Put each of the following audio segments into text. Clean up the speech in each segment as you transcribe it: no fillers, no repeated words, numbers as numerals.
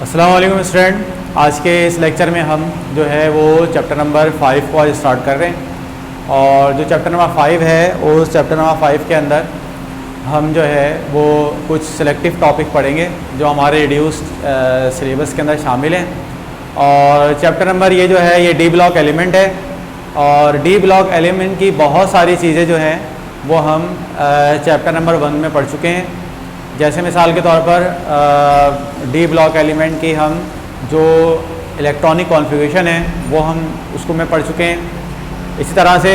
अस्सलाम वालेकुम स्टूडेंट। आज के इस लेक्चर में हम जो है वो चैप्टर नंबर 5 को आज स्टार्ट कर रहे हैं। और जो चैप्टर नंबर 5 है उस चैप्टर नंबर 5 के अंदर हम जो है वो कुछ सिलेक्टिव टॉपिक पढ़ेंगे जो हमारे रिड्यूस्ड सिलेबस के अंदर शामिल हैं। और चैप्टर नंबर ये जो है ये डी ब्लॉक एलिमेंट है। और डी ब्लॉक एलिमेंट की बहुत सारी चीज़ें जो हैं वो हम चैप्टर नंबर 1 में पढ़ चुके हैं। जैसे मिसाल के तौर पर डी ब्लॉक एलिमेंट की हम जो इलेक्ट्रॉनिक कॉन्फ़िगरेशन है वो हम उसको में पढ़ चुके हैं। इसी तरह से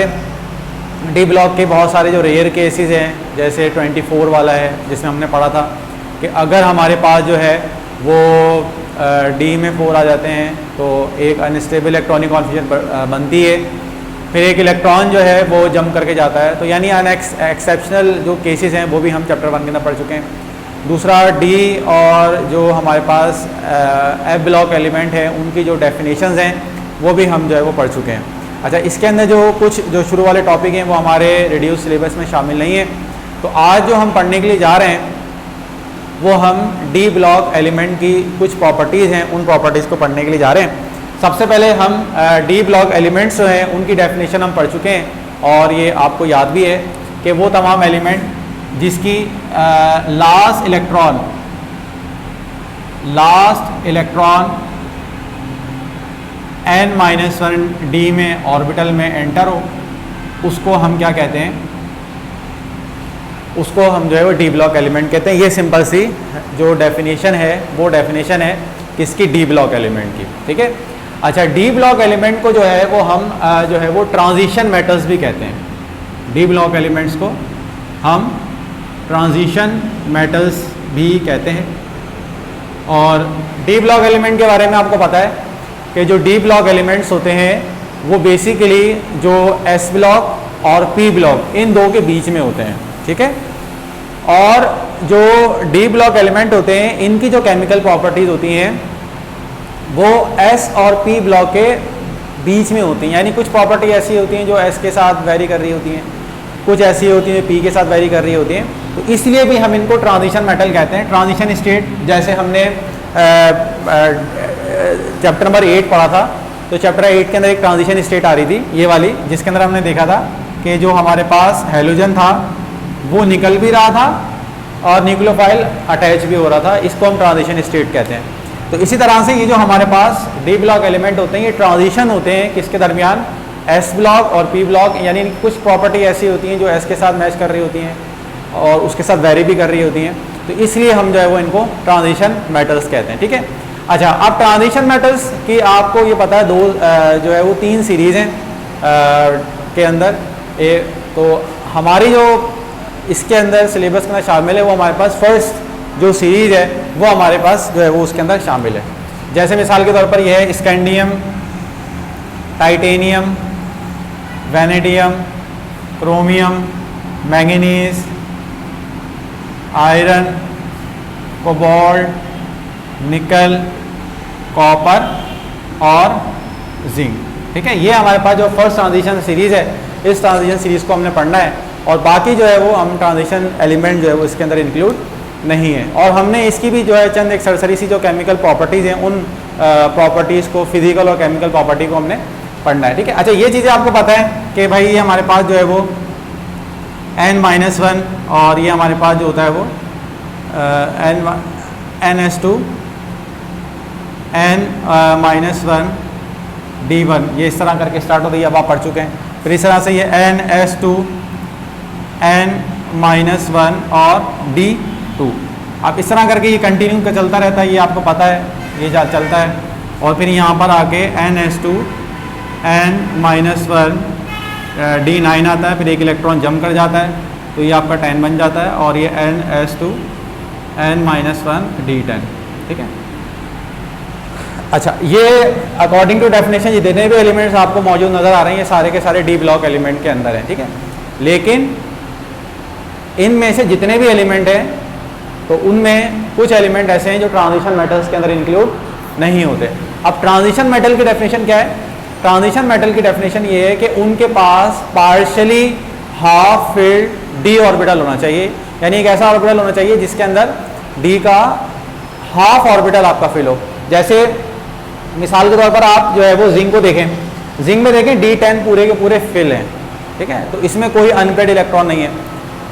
डी ब्लॉक के बहुत सारे जो रेयर केसेस हैं जैसे 24 वाला है जिसमें हमने पढ़ा था कि अगर हमारे पास जो है वो डी में 4 आ जाते हैं तो एक अनस्टेबल इलेक्ट्रॉनिक कॉन्फ़िगरेशन बनती है, फिर एक इलेक्ट्रॉन जो है वो जंप करके जाता है। तो यानी एक्सेप्शनल जो केसेस हैं वो भी हम चैप्टर 1 के अंदर पढ़ चुके हैं। दूसरा डी और जो हमारे पास एफ ब्लॉक एलिमेंट है उनकी जो डेफिनेशंस हैं वो भी हम जो है वो पढ़ चुके हैं। अच्छा, इसके अंदर जो कुछ जो शुरू वाले टॉपिक हैं वो हमारे रिड्यूस सिलेबस में शामिल नहीं है। तो आज जो हम पढ़ने के लिए जा रहे हैं वो हम डी ब्लॉक एलिमेंट की कुछ प्रॉपर्टीज़ हैं उन प्रॉपर्टीज़ को पढ़ने के लिए जा रहे हैं। सबसे पहले हम डी ब्लॉक एलिमेंट्स जो हैं उनकी डेफिनेशन हम पढ़ चुके हैं और ये आपको याद भी है कि वो तमाम एलिमेंट जिसकी लास्ट इलेक्ट्रॉन n-1 डी में ऑर्बिटल में एंटर हो उसको हम क्या कहते हैं, उसको हम जो है वो डी ब्लॉक एलिमेंट कहते हैं। ये सिंपल सी जो डेफिनेशन है वो डेफिनेशन है किसकी, डी ब्लॉक एलिमेंट की। ठीक है। अच्छा, डी ब्लॉक एलिमेंट को जो है वो हम जो है वो ट्रांजिशन मेटल्स भी कहते हैं। डी ब्लॉक एलिमेंट्स को हम ट्रांजिशन मेटल्स भी कहते हैं। और डी ब्लॉक एलिमेंट के बारे में आपको पता है कि जो डी ब्लॉक एलिमेंट्स होते हैं वो बेसिकली जो एस ब्लॉक और पी ब्लॉक इन दो के बीच में होते हैं। ठीक है। और जो डी ब्लॉक एलिमेंट होते हैं इनकी जो केमिकल प्रॉपर्टीज़ होती हैं वो एस और पी ब्लॉक के बीच में होती हैं। यानी कुछ प्रॉपर्टी ऐसी होती हैं जो एस के साथ वेरी कर रही होती हैं, कुछ ऐसी होती हैं पी के साथ वेरी कर रही होती हैं। तो इसलिए भी हम इनको ट्रांजिशन मेटल कहते हैं। ट्रांजिशन स्टेट जैसे हमने चैप्टर नंबर 8 पढ़ा था तो चैप्टर 8 के अंदर एक ट्रांजिशन स्टेट आ रही थी ये वाली, जिसके अंदर हमने देखा था कि जो हमारे पास हेलोजन था वो निकल भी रहा था और न्यूक्लियोफाइल अटैच भी हो रहा था। इसको हम ट्रांजिशन स्टेट कहते हैं। तो इसी तरह से ये जो हमारे पास डी ब्लॉक एलिमेंट होते हैं ये ट्रांजिशन होते हैं किसके दरमियान, एस ब्लॉक और पी ब्लॉक। यानी कुछ प्रॉपर्टी ऐसी होती हैं जो एस के साथ मैच कर रही होती हैं और उसके साथ वेरी भी कर रही होती हैं। तो इसलिए हम जो है वो इनको ट्रांजिशन मेटल्स कहते हैं। ठीक है। अच्छा, अब ट्रांजिशन मेटल्स की आपको ये पता है दो जो है वो 3 सीरीज़ हैं के अंदर। तो हमारी जो इसके अंदर सिलेबस के अंदर शामिल है वो हमारे पास फर्स्ट जो सीरीज़ है वो हमारे पास जो है वो उसके अंदर शामिल है। जैसे मिसाल के तौर पर यह है scandium, titanium, vanadium, chromium, manganese, iron, cobalt, निकल, कॉपर और जिंक। ठीक है। ये हमारे पास जो फर्स्ट ट्रांजिशन सीरीज़ है इस ट्रांजिशन सीरीज़ को हमने पढ़ना है और बाकी जो है वो हम ट्रांजिशन एलिमेंट जो है वो इसके अंदर इंक्लूड नहीं है। और हमने इसकी भी जो है चंद एक सरसरी सी जो केमिकल प्रॉपर्टीज़ हैं उन प्रॉपर्टीज़ को, फिजिकल और केमिकल प्रॉपर्टी को हमने पढ़ना है। ठीक है। अच्छा, ये चीज़ें आपको पता है कि भाई ये हमारे पास जो है वो n-1 और ये हमारे पास जो होता है वो NS2 n-1 D1 ये इस तरह करके स्टार्ट होता है, अब आप पढ़ चुके हैं। फिर इस तरह से ये NS2 n-1 और D2। अब इस तरह करके ये कंटिन्यू का चलता रहता है, ये आपको पता है, ये चलता है। और फिर यहाँ पर आके NS2 n-1 D9 आता है, फिर एक इलेक्ट्रॉन जंप कर जाता है तो ये आपका 10 बन जाता है और ये NS2 n-1 D10। ठीक है। अच्छा, ये अकॉर्डिंग टू डेफिनेशन ये जितने भी एलिमेंट्स आपको मौजूद नज़र आ रहे हैं ये सारे के सारे डी ब्लॉक एलिमेंट के अंदर हैं। ठीक है। लेकिन इनमें से जितने भी एलिमेंट हैं तो उनमें कुछ एलिमेंट ऐसे हैं जो ट्रांजिशन मेटल्स के अंदर इंक्लूड नहीं होते। अब ट्रांजिशन मेटल की डेफिनेशन क्या है? ट्रांजिशन मेटल की डेफिनेशन ये है कि उनके पास partially half filled d orbital होना चाहिए। यानी एक ऐसा ऑर्बिटल होना चाहिए जिसके अंदर डी का हाफ ऑर्बिटल आपका फिल हो। जैसे मिसाल के तौर पर आप जो है वो जिंक को देखें, जिंक में देखें D10 पूरे के पूरे फिल हैं, ठीक है, तो इसमें कोई अनपेड इलेक्ट्रॉन नहीं है।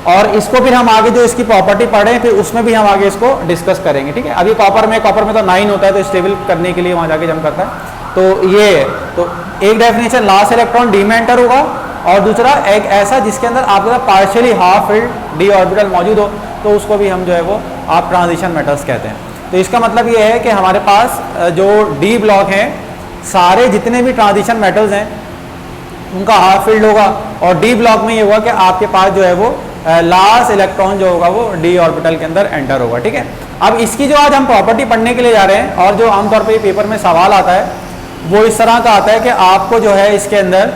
और इसको फिर हम आगे जो इसकी प्रॉपर्टी पढ़े फिर उसमें भी हम आगे इसको डिस्कस करेंगे, ठीक है। अभी कॉपर में तो 9 होता है, तो स्टेबल करने के लिए वहाँ जाके जम करता है। तो ये तो एक डेफिनेशन लास्ट इलेक्ट्रॉन डी में एंटर होगा, और दूसरा एक ऐसा जिसके अंदर आपके पास partially half filled d orbital मौजूद हो, तो उसको भी हम जो है वो आप ट्रांजिशन मेटल्स कहते हैं। तो इसका मतलब ये है कि हमारे पास जो डी ब्लॉक हैं, सारे जितने भी ट्रांजिशन मेटल्स हैं उनका हाफ फील्ड होगा, और डी ब्लॉक में ये हुआ कि आपके पास जो है वो लास्ट इलेक्ट्रॉन जो होगा वो डी ऑर्बिटल के अंदर एंटर होगा, ठीक है। अब इसकी जो आज हम प्रॉपर्टी पढ़ने के लिए जा रहे हैं, और जो आमतौर पर पेपर में सवाल आता है वो इस तरह का आता है कि आपको जो है इसके अंदर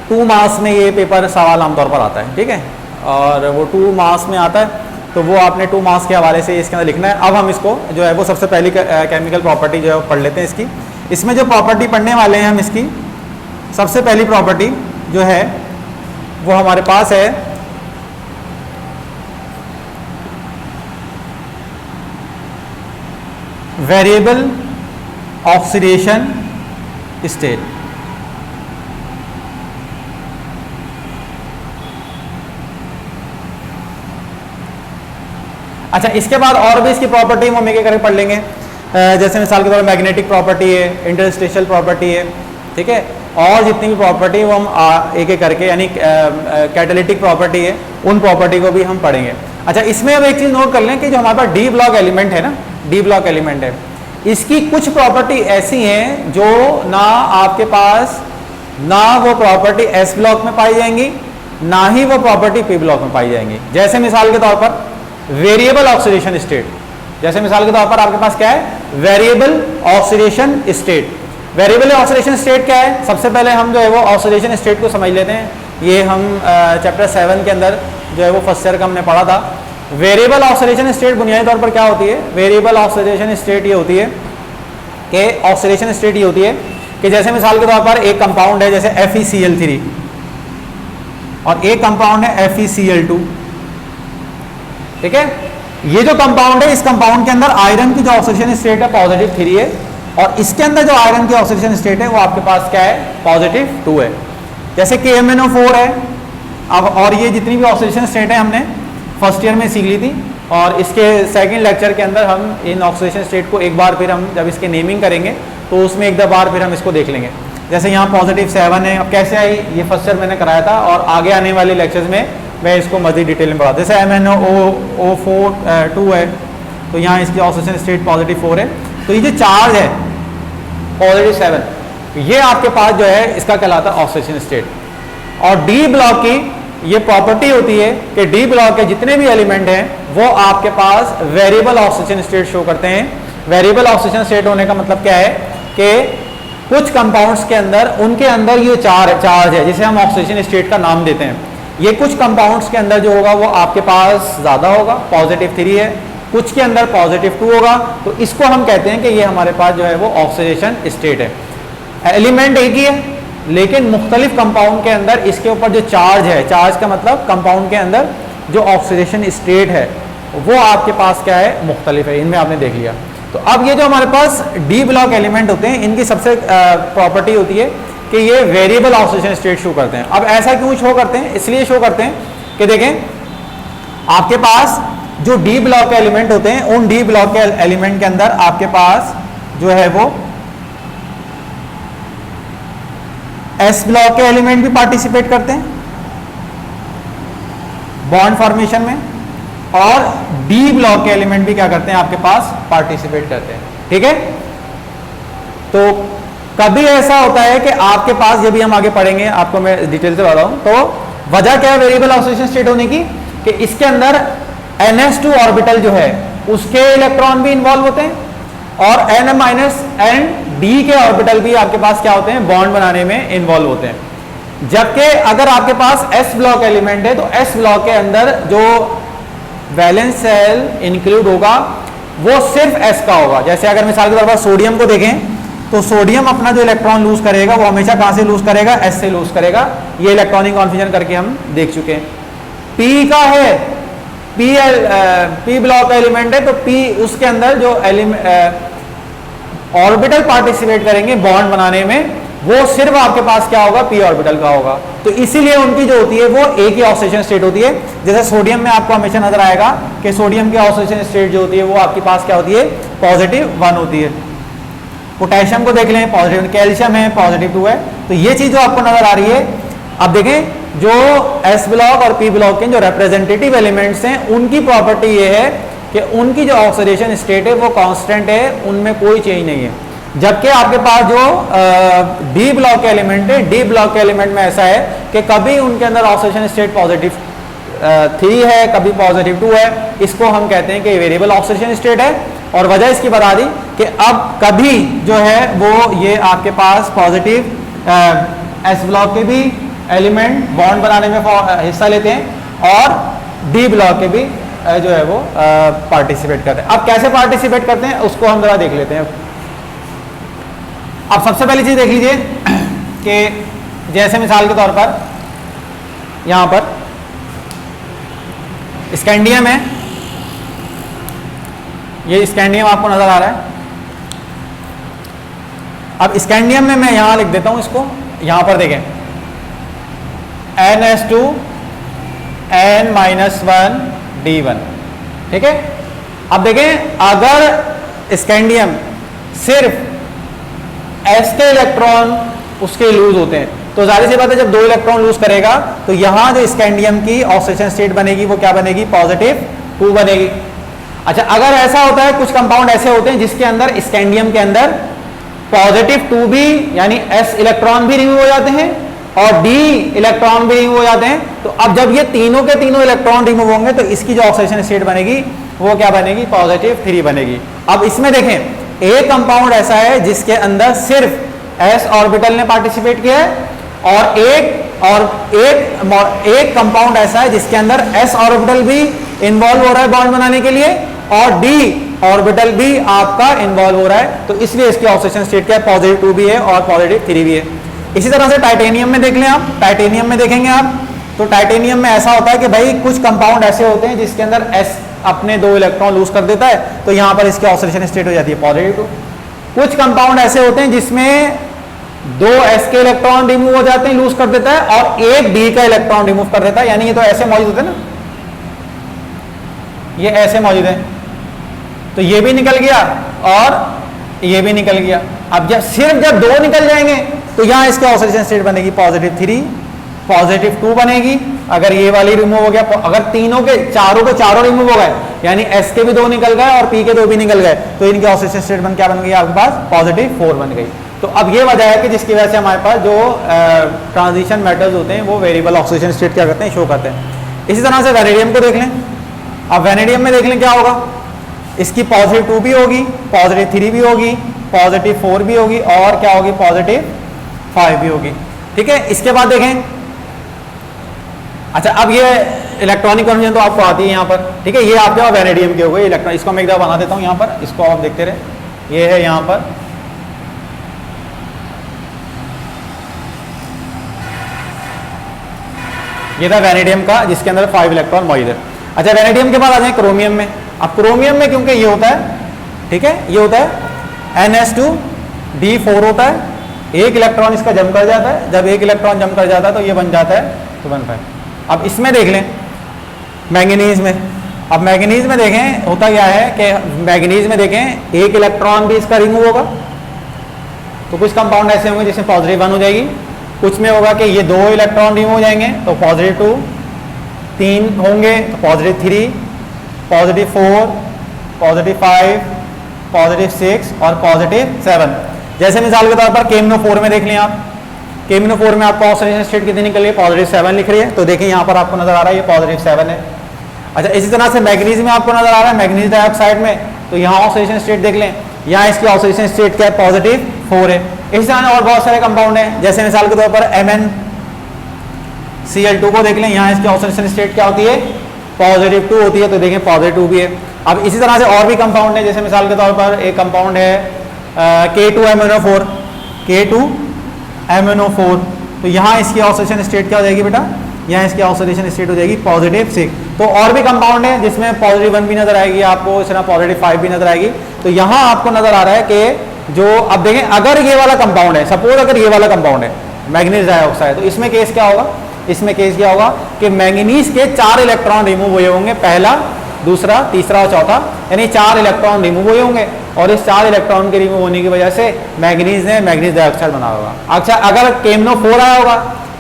2 मार्क्स में ये पेपर सवाल आमतौर पर आता है, ठीक है, और वो 2 मार्क्स में आता है, तो वो आपने 2 मार्क्स के हवाले से इसके अंदर लिखना है। अब हम इसको जो है वो सबसे पहली केमिकल प्रॉपर्टी जो है वो पढ़ लेते हैं इसकी। इसमें जो प्रॉपर्टी पढ़ने वाले हैं हम, इसकी सबसे पहली प्रॉपर्टी जो है वो हमारे पास है वेरिएबल ऑक्सीडेशन स्टेट। अच्छा, इसके बाद और भी इसकी प्रॉपर्टी हम एक एक करके पढ़ लेंगे। जैसे मिसाल के तौर पर मैग्नेटिक प्रॉपर्टी है, इंटरस्टेशियल प्रॉपर्टी है, ठीक है, और जितनी भी प्रॉपर्टी वो हम एक एक करके, यानी कैटालिटिक प्रॉपर्टी है, उन प्रॉपर्टी को भी हम पढ़ेंगे। अच्छा, इसमें अब एक चीज़ नोट कर लें कि जो हमारे पास डी ब्लॉक एलिमेंट है ना, डी ब्लॉक एलिमेंट है, इसकी कुछ प्रॉपर्टी ऐसी हैं जो ना आपके पास ना वो प्रॉपर्टी एस ब्लॉक में पाई जाएंगी, ना ही वो प्रॉपर्टी पी ब्लॉक में पाई जाएंगी। जैसे मिसाल के तौर पर वेरिएबल ऑक्सीडेशन स्टेट, जैसे मिसाल के तौर पर आपके पास क्या है, variable oxidation state. Variable oxidation state क्या है? सबसे पहले हम जो है वो ऑक्सीडेशन स्टेट को समझ लेते हैं। ये हम चैप्टर 7 के अंदर जो है वो फर्स्ट ईयर का हमने पढ़ा था। वेरिएबल ऑक्सीडेशन स्टेट बुनियादी तौर पर क्या होती है? वेरिएबल ऑक्सीडेशन स्टेट ये होती है कि ऑक्सीडेशन स्टेट ये होती है कि जैसे मिसाल के तौर पर एक कंपाउंड है जैसे FeCl3 और एक कंपाउंड है FeCl2, ठीक है। ये जो कंपाउंड है, इस कंपाउंड के अंदर आयरन की जो ऑक्सीडेशन स्टेट है पॉजिटिव 3 है, और इसके अंदर जो आयरन की ऑक्सीडेशन स्टेट है वो आपके पास क्या है? पॉजिटिव 2 है। जैसे KMnO4 है। अब और ये जितनी भी ऑक्सीडेशन स्टेट है हमने फर्स्ट ईयर में सीख ली थी, और इसके सेकंड लेक्चर के अंदर हम इन ऑक्सीडेशन स्टेट को एक बार फिर हम जब इसके नेमिंग करेंगे तो उसमें एक दो बार फिर हम इसको देख लेंगे। जैसे यहाँ पॉजिटिव 7 है, अब कैसे आई ये फर्स्ट ईयर मैंने कराया था, और आगे आने वाले लेक्चर्स में मैं इसको मज़ीद डिटेल में पढ़ा। जैसे MnO2 है, तो यहाँ इसकी ऑक्सीडेशन स्टेट पॉजिटिव 4 है, तो ये जो चार्ज है पॉजिटिव 7, ये आपके पास जो है इसका कहलाता है ऑक्सीडेशन स्टेट। और डी ब्लॉक की ये प्रॉपर्टी होती है कि डी ब्लॉक के जितने भी एलिमेंट हैं वो आपके पास वेरिएबल ऑक्सीजन स्टेट शो करते हैं। वेरिएबल ऑक्सीजन स्टेट होने का मतलब क्या है कि कुछ कंपाउंड्स के अंदर उनके अंदर ये चार्ज है जिसे हम ऑक्सीजन स्टेट का नाम देते हैं। ये कुछ कंपाउंड्स के अंदर जो होगा वो आपके पास ज़्यादा होगा, पॉजिटिव 3 है, कुछ के अंदर पॉजिटिव 2 होगा, तो इसको हम कहते हैं कि ये हमारे पास जो है वो ऑक्सीडेशन स्टेट है। एलिमेंट एक ही है लेकिन मुख्तलिफ कंपाउंड के अंदर इसके ऊपर जो चार्ज है, चार्ज का मतलब कंपाउंड के अंदर जो ऑक्सीडेशन स्टेट है वो आपके पास क्या है? मुख्तलिफ है। इनमें आपने देख लिया। तो अब ये जो हमारे पास डी ब्लॉक एलिमेंट होते हैं इनकी सबसे प्रॉपर्टी होती है कि ये वेरिएबल ऑक्सीडेशन स्टेट शो करते हैं। अब ऐसा क्यों शो करते हैं? इसलिए शो करते हैं कि देखें आपके पास जो डी ब्लॉक के एलिमेंट होते हैं उन डी ब्लॉक के एलिमेंट के अंदर आपके पास जो है वो एस ब्लॉक के एलिमेंट भी पार्टिसिपेट करते हैं बॉन्ड फॉर्मेशन में, और डी ब्लॉक के एलिमेंट भी क्या करते हैं? आपके पास पार्टिसिपेट करते हैं, ठीक है। तो कभी ऐसा होता है कि आपके पास, ये भी हम आगे पढ़ेंगे, आपको मैं डिटेल से बताऊं, तो वजह क्या है वेरिएबल ऑक्सीडेशन स्टेट होने की कि इसके अंदर NS2 ऑर्बिटल जो है उसके इलेक्ट्रॉन भी इन्वॉल्व होते हैं, और N-N-D के ऑर्बिटल भी आपके पास क्या होते हैं? बॉन्ड बनाने में इन्वॉल्व होते हैं। जबकि अगर आपके पास S ब्लॉक एलिमेंट है तो S ब्लॉक के अंदर जो वैलेंस सेल इंक्लूड होगा वो सिर्फ S का होगा। जैसे अगर मिसाल के तौर पर सोडियम को देखें तो सोडियम अपना जो इलेक्ट्रॉन लूज करेगा वो हमेशा कहां से लूज करेगा? S से लूज करेगा। ये इलेक्ट्रॉनिक कॉन्फ्यूजन करके हम देख चुके हैं। P का है पी ब्लॉक का एलिमेंट है, तो पी उसके अंदर जो ऑर्बिटल पार्टिसिपेट करेंगे बॉन्ड बनाने में, वो सिर्फ आपके पास क्या होगा, पी ऑर्बिटल का होगा। तो इसीलिए उनकी जो होती है वो एक ही ऑक्सीडेशन स्टेट होती है। जैसे सोडियम में आपको हमेशा नजर आएगा कि सोडियम की ऑक्सीडेशन स्टेट जो होती है वो आपके पास क्या होती है, +1 होती है। पोटेशियम को देख लें पॉजिटिव, कैल्शियम है +2 है। तो ये चीज जो आपको नजर आ रही है, अब देखें जो एस ब्लॉक और पी ब्लॉक के जो रिप्रेजेंटेटिव एलिमेंट्स हैं उनकी प्रॉपर्टी ये है कि उनकी जो ऑक्सीडेशन स्टेट है वो कांस्टेंट है, उनमें कोई चेंज नहीं है। जबकि आपके पास जो डी ब्लॉक के एलिमेंट है, डी ब्लॉक के एलिमेंट में ऐसा है कि कभी उनके अंदर ऑक्सीडेशन स्टेट +3 है, कभी +2 है। इसको हम कहते हैं कि वेरिएबल ऑक्सीडेशन स्टेट है। और वजह इसकी बता दी कि अब कभी जो है वो ये आपके पास पॉजिटिव एस ब्लॉक के भी एलिमेंट बॉन्ड बनाने में हिस्सा लेते हैं और डी ब्लॉक के भी जो है वो पार्टिसिपेट करते हैं। अब कैसे पार्टिसिपेट करते हैं उसको हम जरा देख लेते हैं। अब सबसे पहली चीज देख लीजिए कि जैसे मिसाल के तौर पर यहां पर स्कैंडियम है, ये स्कैंडियम आपको नजर आ रहा है। अब स्कैंडियम में मैं यहां लिख देता हूं इसको, यहां पर देखें NS2 N-1 D1, ठीक है। अब देखें अगर स्कैंडियम सिर्फ S के इलेक्ट्रॉन उसके लूज होते हैं तो जाहिर सी बात है जब 2 इलेक्ट्रॉन लूज करेगा तो यहां जो स्कैंडियम की ऑक्सीडेशन स्टेट बनेगी वो क्या बनेगी, +2 बनेगी। अच्छा, अगर ऐसा होता है कुछ कंपाउंड ऐसे होते हैं जिसके अंदर स्कैंडियम के अंदर +2 भी यानी S इलेक्ट्रॉन भी रिमूव हो जाते हैं और D इलेक्ट्रॉन भी रिमूव हो जाते हैं। तो अब जब ये तीनों के तीनों इलेक्ट्रॉन रिमूव होंगे तो इसकी जो ऑक्सीडेशन स्टेट बनेगी वो क्या बनेगी, +3 बनेगी। अब इसमें देखें एक कंपाउंड ऐसा है जिसके अंदर सिर्फ S ऑर्बिटल ने पार्टिसिपेट किया है और एक कंपाउंड ऐसा है जिसके अंदर S ऑर्बिटल भी इन्वॉल्व हो रहा है बॉन्ड बनाने के लिए और D ऑर्बिटल भी आपका इन्वॉल्व हो रहा है। तो इसलिए इसकी ऑक्सीडेशन स्टेट क्या है, +2 भी है और +3 भी है। इसी तरह से टाइटेनियम में देख लें आप, टाइटेनियम में देखेंगे आप तो टाइटेनियम में ऐसा होता है कि भाई कुछ कंपाउंड ऐसे होते हैं जिसके अंदर S अपने 2 इलेक्ट्रॉन लूज कर देता है तो यहां पर इसकी ऑक्सीडेशन स्टेट हो जाती है +2। कुछ कंपाउंड ऐसे होते हैं जिसमें 2 S के इलेक्ट्रॉन रिमूव हो जाते हैं, लूज कर देता है और एक D का इलेक्ट्रॉन रिमूव कर देता है, यानी ये तो ऐसे मौजूद होते हैं ना, ये ऐसे मौजूद है तो ये भी निकल गया और ये भी निकल गया। अब जब 2 निकल जाएंगे तो यहां इसकी ऑक्सीडेशन स्टेट बनेगी +3, +2 बनेगी। अगर ये वाली रिमूव हो गया, अगर तीनों के चारों रिमूव हो गए यानी S के भी 2 निकल गए और P के 2 भी निकल गए तो इनकी ऑक्सीडेशन स्टेट क्या बन गई आपके पास, +4 बन गई। तो अब ये वजह है कि जिसकी वजह से हमारे पास जो ट्रांजिशन मेटल्स होते हैं वो वेरिएबल ऑक्सीडेशन स्टेट क्या करते हैं, शो करते हैं। इसी तरह से वैनेडियम को देख लें। अब वैनेडियम में देख लें क्या होगा, इसकी +2 भी होगी, +3 भी होगी, +4 भी होगी और क्या होगी, +5 भी होगी, ठीक है। इसके बाद देखें, अच्छा अब ये इलेक्ट्रॉनिक कन्वर्जन तो आपको आती है यहाँ पर, ठीक है। ये आपके वैनेडियम के हो गए इलेक्ट्रॉन, इसको मैं एक दफा बना देता हूँ यहाँ पर, इसको आप देखते रहे। ये है यहाँ पर ये था वैनेडियम का जिसके अंदर 5 इलेक्ट्रॉन मौजूद है। अच्छा, वैनेडियम के बाद आ जाए क्रोमियम में। अब क्रोमियम में क्योंकि ये होता है, ठीक है, ये होता है NS2D4 होता है, एक इलेक्ट्रॉन इसका जम कर जाता है, जब एक इलेक्ट्रॉन जम कर जाता है तो ये बन जाता है 215। अब इसमें देख लें मैंगनीज में। अब मैंगनीज में देखें होता क्या है कि मैंगनीज में देखें एक इलेक्ट्रॉन भी इसका रिमूव होगा तो कुछ कंपाउंड ऐसे होंगे जिसमें +1 हो जाएगी, कुछ में होगा कि ये 2 इलेक्ट्रॉन रिमूव हो जाएंगे तो +2, 3 होंगे तो +3, +4, +5, +6 और +7। जैसे मिसाल के तौर पर KMnO4 में देख लें आप, KMnO4 में आपको ऑक्सीडेशन स्टेट कितनी निकल रही है, +7 लिख रही है। तो देखिए यहाँ पर आपको नजर आ रहा है ये +7 है। अच्छा, इसी तरह से मैग्नीज में आपको नजर आ रहा है, मैग्नीज डाइऑक्साइड में, तो यहाँ ऑक्सीडेशन स्टेट देख लें, यहाँ इसकी ऑक्सीडेशन स्टेट क्या है, +4 है। इसी तरह और बहुत सारे कंपाउंड हैं, जैसे मिसाल के तौर पर MnCl2 को देख लें, यहाँ इसकी ऑक्सीडेशन स्टेट क्या होती है, +2 होती है, तो देखें +2 भी है। अब इसी तरह से और भी कंपाउंड है, जैसे मिसाल के तौर पर एक कंपाउंड है K2MnO4, तो यहाँ इसकी ऑक्सीडेशन स्टेट क्या हो जाएगी बेटा, यहाँ इसकी ऑक्सीडेशन स्टेट हो जाएगी +6। तो तो और भी कंपाउंड है जिसमें पॉजिटिव 1 भी नजर आएगी आपको, इस तरह पॉजिटिव 5 भी नजर आएगी। तो यहाँ आपको नजर आ रहा है कि जो अब देखें, अगर ये वाला कंपाउंड है, सपोज अगर ये वाला कंपाउंड है मैंगनीज डाइऑक्साइड, तो इसमें केस क्या होगा, इसमें केस क्या होगा कि मैंगनीज के 4 इलेक्ट्रॉन रिमूव हुए होंगे, पहला, दूसरा, तीसरा और चौथा, यानी 4 इलेक्ट्रॉन रिमूव हुए होंगे और इस 4 इलेक्ट्रॉन के रिमूव होने की वजह से मैंगनीज ने मैंगनीज डाइऑक्साइड बना होगा। अच्छा, अगर KMnO4 आया होगा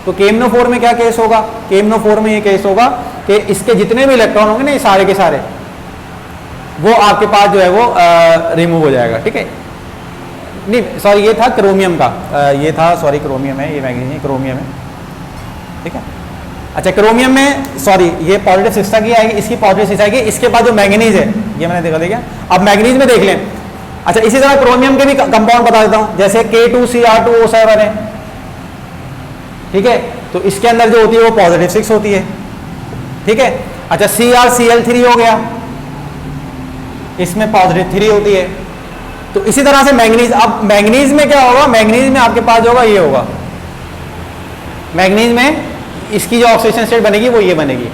तो KMnO4 में क्या केस होगा, KMnO4 में ये केस होगा कि इसके जितने भी इलेक्ट्रॉन होंगे ना, ये सारे के सारे वो आपके पास जो है वो रिमूव हो जाएगा। ठीक है, नहीं सॉरी, ये था क्रोमियम का, ये था सॉरी क्रोमियम है, ये मैग्नीज नहीं, क्रोमियम है। ठीक है, अच्छा क्रोमियम में सॉरी ये पॉजिटिव 6 की आएगी, इसकी पॉजिटिव 6 आएगी, इसके बाद जो मैंगनीज है ये मैंने देखा देखा। अब मैंगनीज में देख लें, अच्छा इसी तरह क्रोमियम के भी कंपाउंड बता देता हूं, जैसे K2Cr2O7 है। ठीक है, तो इसके अंदर जो होती है वो पॉजिटिव 6 होती है। ठीक है, अच्छा CrCl3 हो गया, इसमें पॉजिटिव 3 होती है। तो इसी तरह से मैंगनीज, अब मैंगनीज में क्या होगा, मैंगनीज में आपके पास जो होगा ये होगा, मैंगनीज में इसकी जो ऑक्सीडेशन स्टेट बनेगी वो ये बनेगी,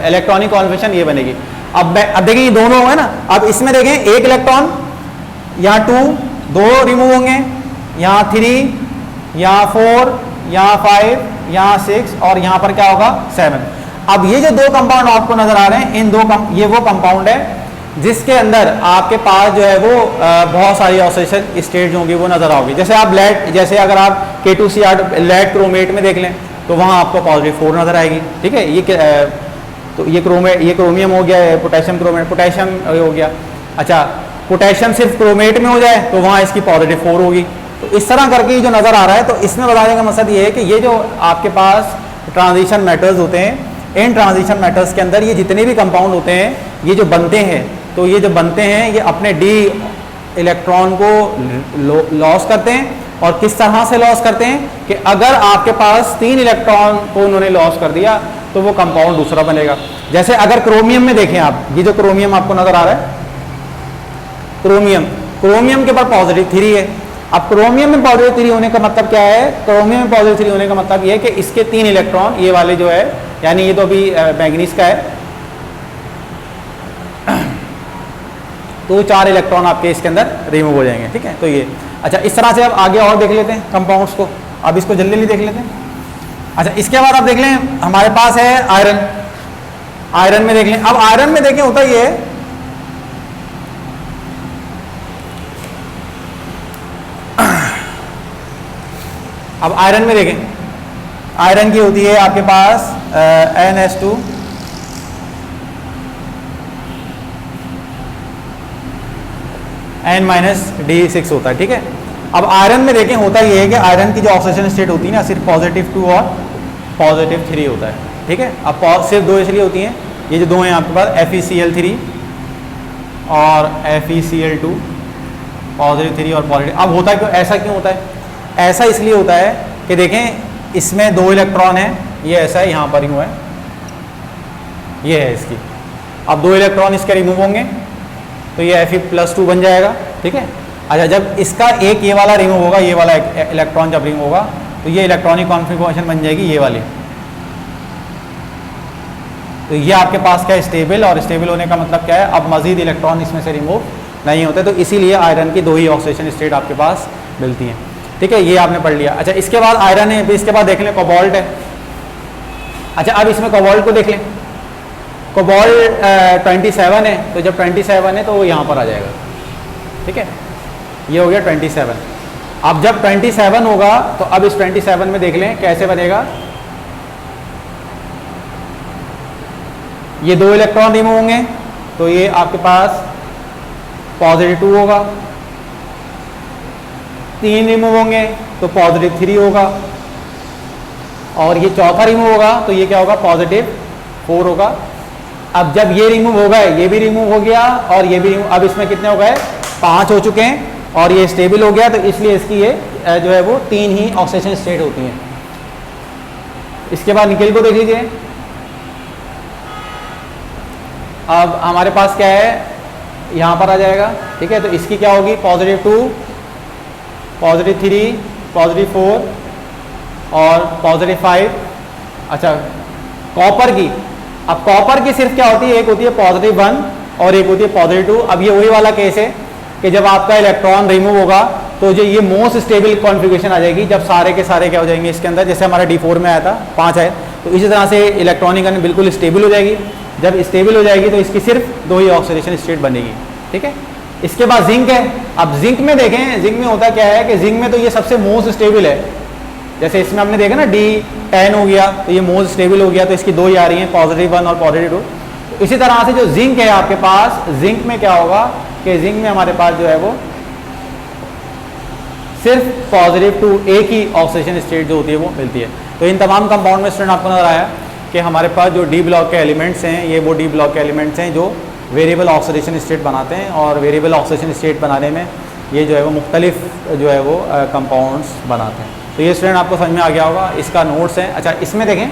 इलेक्ट्रॉनिक कॉन्फिगरेशन ये बनेगी। अब देखिए ये दोनों है ना, अब इसमें देखें एक इलेक्ट्रॉन, यहाँ 2 रिमूव होंगे, यहाँ 3, यहाँ 4, यहाँ 5, यहाँ 6 और यहाँ पर क्या होगा 7। अब ये जो 2 कंपाउंड आपको नजर आ रहे हैं, इन 2 ये वो कंपाउंड है जिसके अंदर आपके पास जो है वो बहुत सारी ऑक्सीडेशन स्टेट जो होंगी वो नजर आओगी। जैसे आप लेड, जैसे अगर आप K2Cr लेड क्रोमेट में देख लें तो वहाँ आपको पॉजिटिव 4 नजर आएगी। ठीक है, ये तो ये क्रोमियम हो गया, पोटेशियम क्रोमेट, पोटेशियम हो गया। अच्छा, पोटेशियम सिर्फ क्रोमेट में हो जाए तो वहाँ इसकी पॉजिटिव 4 होगी। तो इस तरह करके जो नज़र आ रहा है, तो इसमें बताने का मकसद ये है कि ये जो आपके पास ट्रांजिशन मेटल्स होते हैं, इन ट्रांजिशन मेटल्स के अंदर ये जितने भी कंपाउंड होते हैं, ये जो बनते हैं, तो ये जो बनते हैं ये अपने d इलेक्ट्रॉन को लॉस करते हैं। और किस तरह से लॉस करते हैं कि अगर आपके पास 3 इलेक्ट्रॉन को उन्होंने लॉस कर दिया तो वो कंपाउंड दूसरा बनेगा। जैसे अगर क्रोमियम में देखें आप, ये जो क्रोमियम आपको नजर आ रहा है, क्रोमियम के पास पॉजिटिव 3 है। अब क्रोमियम में पॉजिटिव 3 होने का मतलब क्या है, क्रोमियम में पॉजिटिव 3 होने का मतलब ये है कि इसके 3 इलेक्ट्रॉन, ये वाले जो है, यानी ये तो अभी मैंगनीज का है, तो 4 इलेक्ट्रॉन आपके इसके अंदर रिमूव हो जाएंगे। ठीक है, तो ये अच्छा, इस तरह से अब आगे और देख लेते हैं कंपाउंड्स को, अब इसको जल्दी जल्दी देख लेते हैं। अच्छा, इसके बाद आप देख लें, हमारे पास है आयरन। आयरन में देख लें, अब आयरन में देखें होता ये है, अब आयरन में देखें, आयरन की होती है आपके पास NH2 N-D6 होता है। ठीक है, अब आयरन में देखें होता ये है कि आयरन की जो ऑक्सीडेशन स्टेट होती है ना, सिर्फ पॉजिटिव 2 और पॉजिटिव 3 होता है। ठीक है, अब सिर्फ 2 इसलिए होती हैं, ये जो 2 हैं आपके पास FeCl3 और FeCl2, पॉजिटिव 3 और पॉजिटिव। अब होता क्यों, ऐसा क्यों होता है, ऐसा इसलिए होता है कि देखें इसमें 2 इलेक्ट्रॉन है, ये ऐसा है, यहाँ पर यूँ है, ये है इसकी। अब 2 इलेक्ट्रॉन इसके रिमूव होंगे तो ये Fe+2 बन जाएगा। ठीक है, अच्छा जब इसका एक ये वाला रिमूव होगा, ये वाला इलेक्ट्रॉन जब रिमूव होगा तो ये इलेक्ट्रॉनिक कॉन्फ़िगरेशन बन जाएगी ये वाली। तो ये आपके पास क्या है, स्टेबल, और स्टेबल होने का मतलब क्या है, अब मजीद इलेक्ट्रॉन इसमें से रिमूव नहीं होते, तो इसीलिए आयरन की 2 ही ऑक्सीडेशन स्टेट आपके पास मिलती हैं। ठीक है, ये आपने पढ़ लिया। अच्छा, इसके बाद आयरन है, इसके बाद देख लें कोबाल्ट है। अच्छा, अब इसमें कोबाल्ट को देख लें, कोबाल्ट 27 है, तो जब 27 है तो वो यहाँ पर आ जाएगा। ठीक है, ये हो गया 27। अब जब 27 होगा तो अब इस 27 में देख लें कैसे बनेगा, ये 2 इलेक्ट्रॉन रिमूव होंगे तो ये आपके पास पॉजिटिव 2 होगा, 3 रिमूव होंगे तो पॉजिटिव 3 होगा, और ये चौथा रिमूव होगा तो ये क्या होगा, पॉजिटिव 4 होगा। अब जब ये रिमूव हो गए, ये भी रिमूव हो गया और ये भी रिमूव, अब इसमें कितने हो गए, 5 हो चुके हैं, और ये स्टेबल हो गया, तो इसलिए इसकी ये जो है वो 3 ही ऑक्सीडेशन स्टेट होती हैं। इसके बाद निकेल को देख लीजिए, अब हमारे पास क्या है, यहाँ पर आ जाएगा। ठीक है, तो इसकी क्या होगी, पॉजिटिव 2, पॉजिटिव 3, पॉजिटिव 4 और पॉजिटिव 5। अच्छा, कॉपर की अब कॉपर की सिर्फ क्या होती है, एक होती है +1 और एक होती है +2। अब ये वही वाला केस है कि जब आपका इलेक्ट्रॉन रिमूव होगा तो जो ये मोस्ट स्टेबल कॉन्फ़िगरेशन आ जाएगी, जब सारे के सारे क्या हो जाएंगे इसके अंदर, जैसे हमारा D4 में आया था 5 है, तो इसी तरह से इलेक्ट्रॉनिक बिल्कुल स्टेबल हो जाएगी। जब स्टेबल हो जाएगी तो इसकी सिर्फ 2 ही ऑक्सीडेशन स्टेट बनेगी, ठीक है। इसके बाद जिंक है। अब जिंक में देखें, जिंक में होता क्या है कि जिंक में तो ये सबसे मोस्ट स्टेबल है। जैसे इसमें हमने देखा ना D10 हो गया तो ये मोस्ट स्टेबल हो गया, तो इसकी 2 ही आ रही हैं, +1 और +2। तो इसी तरह से जो जिंक है आपके पास, जिंक में क्या होगा कि जिंक में हमारे पास जो है वो सिर्फ +2 एक ही ऑक्सीडेशन स्टेट जो होती है वो मिलती है। तो इन तमाम कंपाउंड में स्टूडेंट आपको नजर आया कि हमारे पास जो D ब्लॉक के एलिमेंट्स हैं, ये वो D ब्लॉक के एलिमेंट्स हैं जो वेरिएबल ऑक्सीडेशन स्टेट बनाते हैं, और वेरिएबल ऑक्सीडेशन स्टेट बनाने में ये जो है वो मुख्तलिफ जो है वो कंपाउंड्स बनाते हैं। तो ये स्टूडेंट आपको समझ में आ गया होगा। इसका नोट्स है। अच्छा, इसमें देखें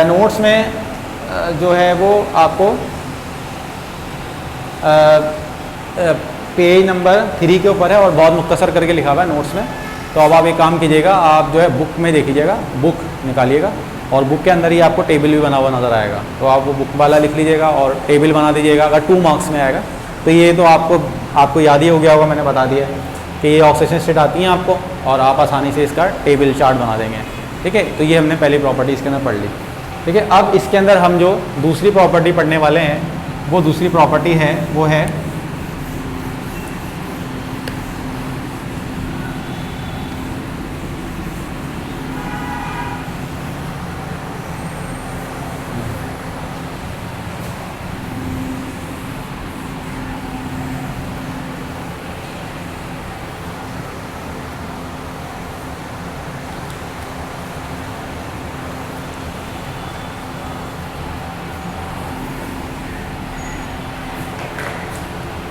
नोट्स में जो है वो आपको पेज नंबर 3 के ऊपर है और बहुत मुख्तसर करके लिखा हुआ है नोट्स में। तो अब आप एक काम कीजिएगा, आप जो है बुक में देखिएगा, बुक निकालिएगा और बुक के अंदर ही आपको टेबल भी बना हुआ नज़र आएगा, तो आप वो बुक वाला लिख लीजिएगा और टेबल बना दीजिएगा। अगर 2 मार्क्स में आएगा तो ये तो आपको याद ही हो गया होगा, मैंने बता दिया कि ये ऑक्सीडेशन स्टेट आती हैं आपको, और आप आसानी से इसका टेबल चार्ट बना देंगे, ठीक है। तो ये हमने पहली प्रॉपर्टी इसके अंदर पढ़ ली, ठीक है। अब इसके अंदर हम जो दूसरी प्रॉपर्टी पढ़ने वाले हैं, वो दूसरी प्रॉपर्टी है वो है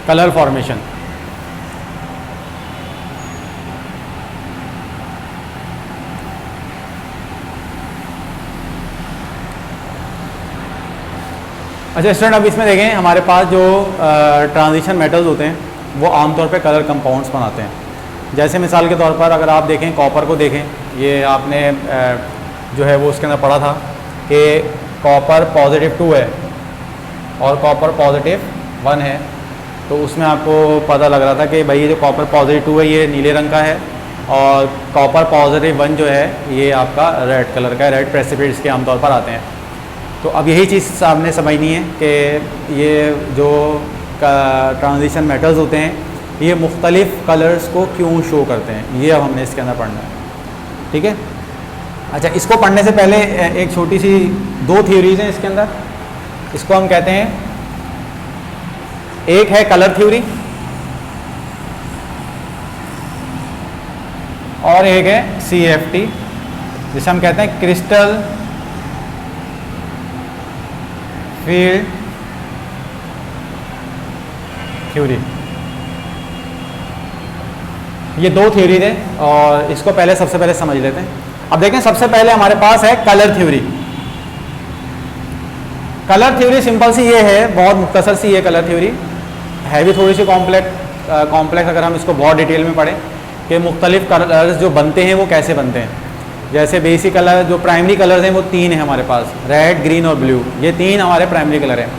कलर फॉर्मेशन। अच्छा स्टूडेंट, अब इसमें देखें हमारे पास जो ट्रांजिशन मेटल्स होते हैं वो आमतौर पे कलर कंपाउंड्स बनाते हैं। जैसे मिसाल के तौर पर अगर आप देखें कॉपर को देखें, ये आपने जो है वो उसके अंदर पढ़ा था कि कॉपर +2 है और कॉपर +1 है। तो उसमें आपको पता लग रहा था कि भाई ये जो कॉपर +2 है ये नीले रंग का है, और कॉपर +1 जो है ये आपका रेड कलर का है। रेड प्रेसिपिटेट्स के आमतौर पर आते हैं। तो अब यही चीज़ सामने समझनी है कि ये जो ट्रांजिशन मेटल्स होते हैं ये मुख्तलिफ कलर्स को क्यों शो करते हैं, ये अब हमने इसके अंदर पढ़ना है, ठीक है। अच्छा, इसको पढ़ने से पहले एक छोटी सी 2 थ्योरीज हैं इसके अंदर। इसको हम कहते हैं, एक है कलर थ्योरी और एक है CFT, जिसे हम कहते हैं क्रिस्टल फील्ड थ्योरी। ये 2 थ्योरी है और इसको पहले सबसे पहले समझ लेते हैं। अब देखें, सबसे पहले हमारे पास है colour theory. Colour theory simple सी ये है, बहुत मुख्तसर सी ये कलर थ्योरी है, भी थोड़ी सी कॉम्प्लेक्स अगर हम इसको बहुत डिटेल में पढ़ें कि मुख्तलिफ कलर्स जो बनते हैं वो कैसे बनते हैं। जैसे बेसिक कलर जो प्राइमरी कलर्स हैं वो 3 हैं हमारे पास, रेड, ग्रीन और ब्लू। ये 3 हमारे प्राइमरी कलर हैं।